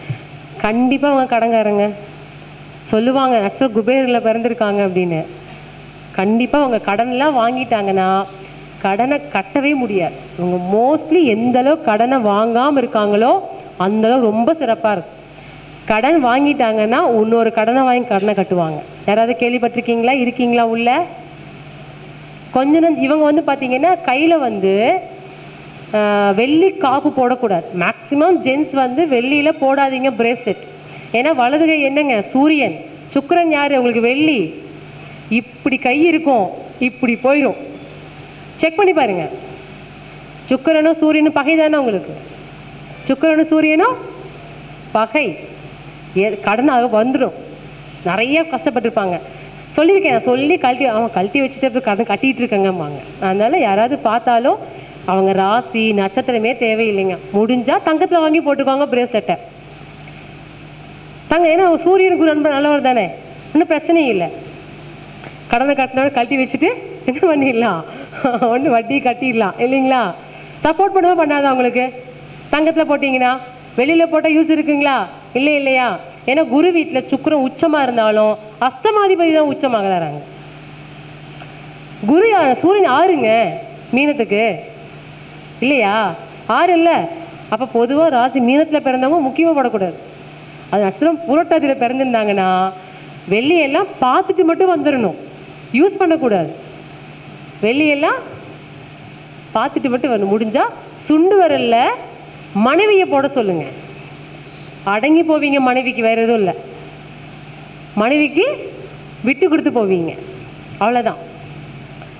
கண்டிப்பாக அவங்க கடங்காரங்க சொல்லுவாங்க, ஆக்சுவலாக குபேரில் பிறந்திருக்காங்க அப்படின்னு. கண்டிப்பாக அவங்க கடன்லாம் வாங்கிட்டாங்கன்னா கடனை கட்டவே முடியாது. இவங்க மோஸ்ட்லி எந்தளவு கடனை வாங்காமல் இருக்காங்களோ அந்தளவு ரொம்ப சிறப்பாக இருக்கும். கடன் வாங்கிட்டாங்கன்னா இன்னொரு கடனை வாங்கி கடனை கட்டுவாங்க. யாராவது கேள்விப்பட்டிருக்கீங்களா, இருக்கீங்களா உள்ள? கொஞ்சம் இவங்க வந்து பார்த்தீங்கன்னா கையில் வந்து வெள்ளி காப்பு போடக்கூடாது. மேக்ஸிமம் ஜென்ஸ் வந்து வெள்ளியில் போடாதீங்க பிரேஸ்லெட். ஏன்னா வலதுகை என்னங்க சூரியன், சுக்கிரன் யார் உங்களுக்கு வெள்ளி. இப்படி கை இருக்கும், இப்படி போயிடும். செக் பண்ணி பாருங்க, சுக்கிரனும் சூரியனும் பகை தானே உங்களுக்கு, சுக்கிரனும் சூரியனும் பகை, கடனாக வந்துடும். நிறைய கஷ்டப்பட்டுருப்பாங்க. சொல்லியிருக்கேன், சொல்லி அவன் கழட்டி வச்சுட்டு கட்டிகிட்டு இருக்கங்கம்பாங்க. அதனால் யாராவது பார்த்தாலும் அவங்க ராசி நட்சத்திரமே தேவையில்லைங்க. முடிஞ்சால் தங்கத்தில் வாங்கி போட்டுக்கோங்க பிரேஸ்லெட்டை. ஏன்னா சூரியனுக்கு ரொம்ப நல்லவர் தானே, ஒன்றும் பிரச்சனை இல்லை. கடனை கட்டினோட கழட்டி வச்சுட்டு என்ன பண்ணிடலாம், ஒன்று வட்டி கட்டிடலாம் இல்லைங்களா? சப்போர்ட் பண்ணவே பண்ணாத அவங்களுக்கு. தங்கத்தில் போட்டிங்கன்னா வெளியில் போட்டால் யூஸ் இருக்குங்களா? இல்லையா? ஏன்னா குரு வீட்டில் சுக்கிரன் உச்சமாக இருந்தாலும் அஷ்டமாதிபதி தான் உச்சமாகறாங்க. குரு சூரியன் ஆறுங்க மீனத்துக்கு இல்லையா? 6 இல்லை. அப்போ பொதுவாக ராசி மீனத்தில் பிறந்தவங்க முக்கியமாக படக்கூடாது. அது நட்சத்திரம் புரட்டாதியில் பிறந்திருந்தாங்கன்னா வெள்ளியெல்லாம் பார்த்துட்டு மட்டும் வந்துடணும், யூஸ் பண்ணக்கூடாது. வெள்ளியெல்லாம் பார்த்துட்டு மட்டும் வரணும். முடிஞ்சால் சுண்டு வரல மனைவியை போட சொல்லுங்க. அடங்கி போவீங்க மனைவிக்கு, வேறு எதுவும் இல்லை. மனைவிக்கு விட்டு கொடுத்து போவீங்க, அவ்வளோதான்.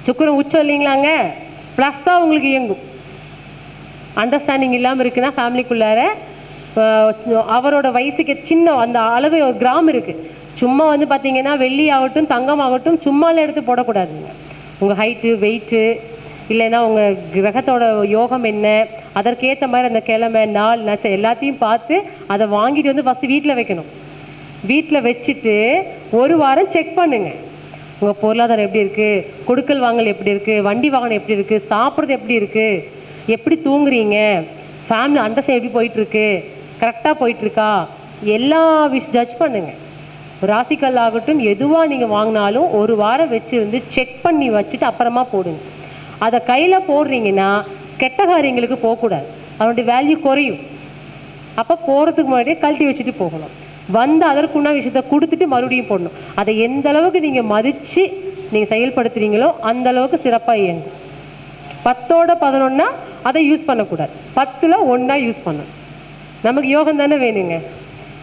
சுக்கிரன் உச்சம் இல்லைங்களாங்க, ப்ளஸ்ஸாக உங்களுக்கு இயங்கும். அண்டர்ஸ்டாண்டிங் இல்லாமல் இருக்குன்னா ஃபேமிலிக்குள்ளார அவரோட வயசுக்கு சின்ன அந்த அளவு ஒரு கிராம் இருக்குது. சும்மா வந்து பார்த்தீங்கன்னா வெள்ளி ஆகட்டும் தங்கம் ஆகட்டும் சும்மாலாம் எடுத்து போடக்கூடாதுங்க. உங்கள் ஹைட்டு வெயிட்டு இல்லைன்னா உங்கள் கிரகத்தோட யோகம் என்ன, அதற்கேற்ற மாதிரி அந்த கிழமை நாள் நட்சத்திரம் எல்லாத்தையும் பார்த்து அதை வாங்கிட்டு வந்து ஃபஸ்ட்டு வீட்டில் வைக்கணும். வீட்டில் வச்சுட்டு ஒரு வாரம் செக் பண்ணுங்கள். உங்கள் பொருளாதாரம் எப்படி இருக்குது, கொடுக்கல் வாங்கல் எப்படி இருக்குது, வண்டி வாகனம் எப்படி இருக்குது, சாப்பிட்றது எப்படி இருக்குது, எப்படி தூங்குறீங்க, ஃபேமிலி அண்டர்ஸ்டாண்ட் எப்படி போயிட்டுருக்கு, கரெக்டாக போயிட்டுருக்கா, எல்லா ஜட்ஜ் பண்ணுங்கள். ராசிக்கல் ஆகட்டும் எதுவாக நீங்கள் வாங்கினாலும் ஒரு வாரம் வச்சுருந்து செக் பண்ணி வச்சுட்டு அப்புறமா போடுங்க. அதை கையில் போடுறீங்கன்னா கெட்ட காரியங்களுக்கு போகக்கூடாது, அதனுடைய வேல்யூ குறையும். அப்போ போகிறதுக்கு முன்னாடியே கழட்டி வச்சுட்டு போகணும். வந்து அதற்குன்னா விஷயத்தை கொடுத்துட்டு மறுபடியும் போடணும். அதை எந்த அளவுக்கு நீங்கள் மதித்து நீங்கள் செயல்படுத்துகிறீங்களோ அந்த அளவுக்கு சிறப்பாக இயங்கும். 10ஓட 11 அதை யூஸ் பண்ணக்கூடாது, 10ல் 1 யூஸ் பண்ணணும். நமக்கு யோகம் தானே வேணுங்க,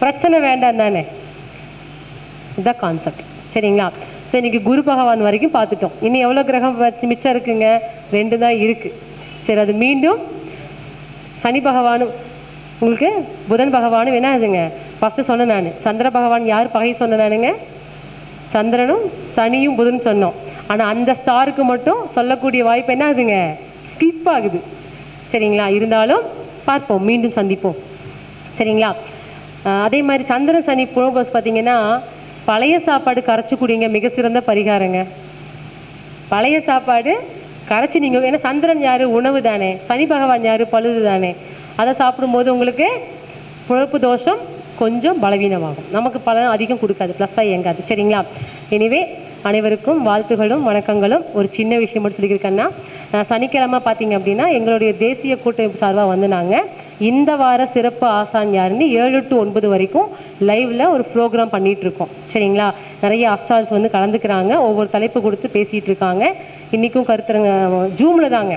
பிரச்சனை வேண்டாம் தானே, இதுதான் கான்செப்ட். சரிங்களா? சரி, இன்றைக்கி குரு பகவான் வரைக்கும் பார்த்துட்டோம். இன்னும் எவ்வளோ கிரகம் மிச்சம் இருக்குங்க? 2 தான் இருக்குது. சரி, அது மீண்டும் சனி பகவானும் உங்களுக்கு புதன் பகவானும் என்ன ஆகுதுங்க? ஃபஸ்ட்டு சொன்னேன் நான், சந்திர பகவான் யார் பகை சொன்னேன் நானுங்க? சந்திரனும் சனியும் புதன் சொன்னோம். ஆனால் அந்த ஸ்டாருக்கு மட்டும் சொல்லக்கூடிய வாய்ப்பு என்ன ஆகுதுங்க? ஸ்கிப் ஆகுது. சரிங்களா? இருந்தாலும் பார்ப்போம், மீண்டும் சந்திப்போம். சரிங்களா? அதே மாதிரி சந்திரன் சனி புரோபஸ் பார்த்தீங்கன்னா பழைய சாப்பாடு கரைச்சி குடிங்க, மிக சிறந்த பரிகாரங்க. பழைய சாப்பாடு கரைச்சி நீங்கள், ஏன்னா சந்திரன் யார்? உணவு தானே. சனி பகவான் யார்? பழுது தானே. அதை சாப்பிடும்போது உங்களுக்கு பிறப்பு தோஷம் கொஞ்சம் பலவீனமாகும், நமக்கு பலன் அதிகம் கொடுக்காது, ப்ளஸ்ஸாக இயங்காது. சரிங்களா? எனிவே அனைவருக்கும் வாழ்த்துகளும் வணக்கங்களும். ஒரு சின்ன விஷயம் மட்டும் சொல்லியிருக்கேன்னா, சனிக்கிழமை பார்த்தீங்க அப்படின்னா எங்களுடைய தேசிய கூட்டமைப்பு சார்பாக வந்து நாங்கள் இந்த வார சிறப்பு ஆசான் யாருன்னு 7 to 9 வரைக்கும் லைவில் ஒரு ப்ரோக்ராம் பண்ணிகிட்ருக்கோம். சரிங்களா? நிறைய அஸ்டார்ஸ் வந்து கலந்துக்கிறாங்க, ஒவ்வொரு தலைப்பு கொடுத்து பேசிகிட்டு இருக்காங்க. இன்றைக்கும் கருத்துறங்க ஜூமில் தாங்க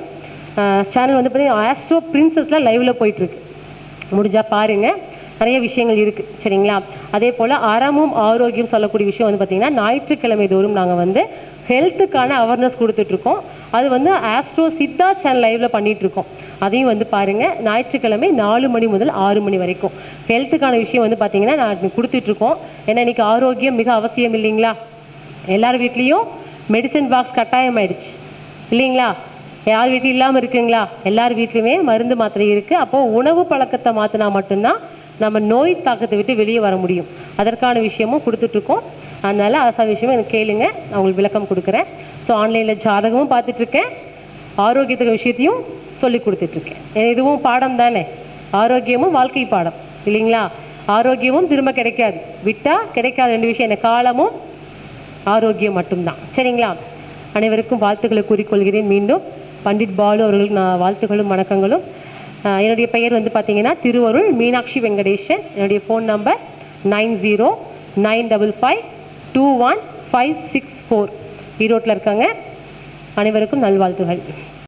சேனல் வந்து பார்த்தீங்கன்னா ஆஸ்ட்ரோ பிரின்சஸில் லைவில் போயிட்டுருக்கு, முடிஞ்சால் பாருங்கள், நிறைய விஷயங்கள் இருக்குது. சரிங்களா? அதே போல் அறமும் ஆரோக்கியம் சொல்லக்கூடிய விஷயம் வந்து பார்த்திங்கன்னா ஞாயிற்றுக்கிழமை தோறும் நாங்கள் வந்து ஹெல்த்துக்கான அவேர்னஸ் கொடுத்துட்ருக்கோம். அது வந்து ஆஸ்ட்ரோ சித்தா சேனல் லைவில் பண்ணிகிட்ருக்கோம். அதையும் வந்து பாருங்கள். ஞாயிற்றுக்கிழமை 4 மணி முதல் 6 மணி வரைக்கும் ஹெல்த்துக்கான விஷயம் வந்து பார்த்திங்கன்னா நான் கொடுத்துட்ருக்கோம். ஏன்னா இன்றைக்கி ஆரோக்கியம் மிக அவசியம் இல்லைங்களா? எல்லார் வீட்லேயும் மெடிசன் பாக்ஸ் கட்டாயம் ஆயிடுச்சு இல்லைங்களா? யார் வீட்டில் இல்லாமல் இருக்குங்களா? எல்லார் வீட்லையுமே மருந்து மாத்திரை இருக்குது. அப்போது உணவு பழக்கத்தை மாற்றினா மட்டும்தான் நம்ம நோய் தாக்கத்தை விட்டு வெளியே வர முடியும். அதற்கான விஷயமும் கொடுத்துட்ருக்கோம். அதனால் அசாத விஷயமும் எனக்கு கேளுங்க, நான் உங்களுக்கு விளக்கம் கொடுக்குறேன். ஸோ ஆன்லைனில் ஜாதகமும் பார்த்துட்ருக்கேன், ஆரோக்கியத்துக்கு விஷயத்தையும் சொல்லி கொடுத்துட்ருக்கேன். இதுவும் பாடம் தானே, ஆரோக்கியமும் வாழ்க்கை பாடம் இல்லைங்களா? ஆரோக்கியமும் திரும்ப கிடைக்காது, விட்டால் கிடைக்காத 2 விஷயம் என்ன? காலமும் ஆரோக்கியம் மட்டும்தான். சரிங்களா? அனைவருக்கும் வாழ்த்துக்களை கூறிக்கொள்கிறேன். மீண்டும் பண்டிட் பாலு அவர்களுக்கு நான் வாழ்த்துக்களும் வணக்கங்களும். என்னுடைய பெயர் வந்து பார்த்தீங்கன்னா திருவருள் மீனாட்சி வெங்கடேஷன். என்னுடைய ஃபோன் நம்பர் 9095521564. ஈரோட்டில் இருக்காங்க. அனைவருக்கும் நல்வாழ்த்துகள்.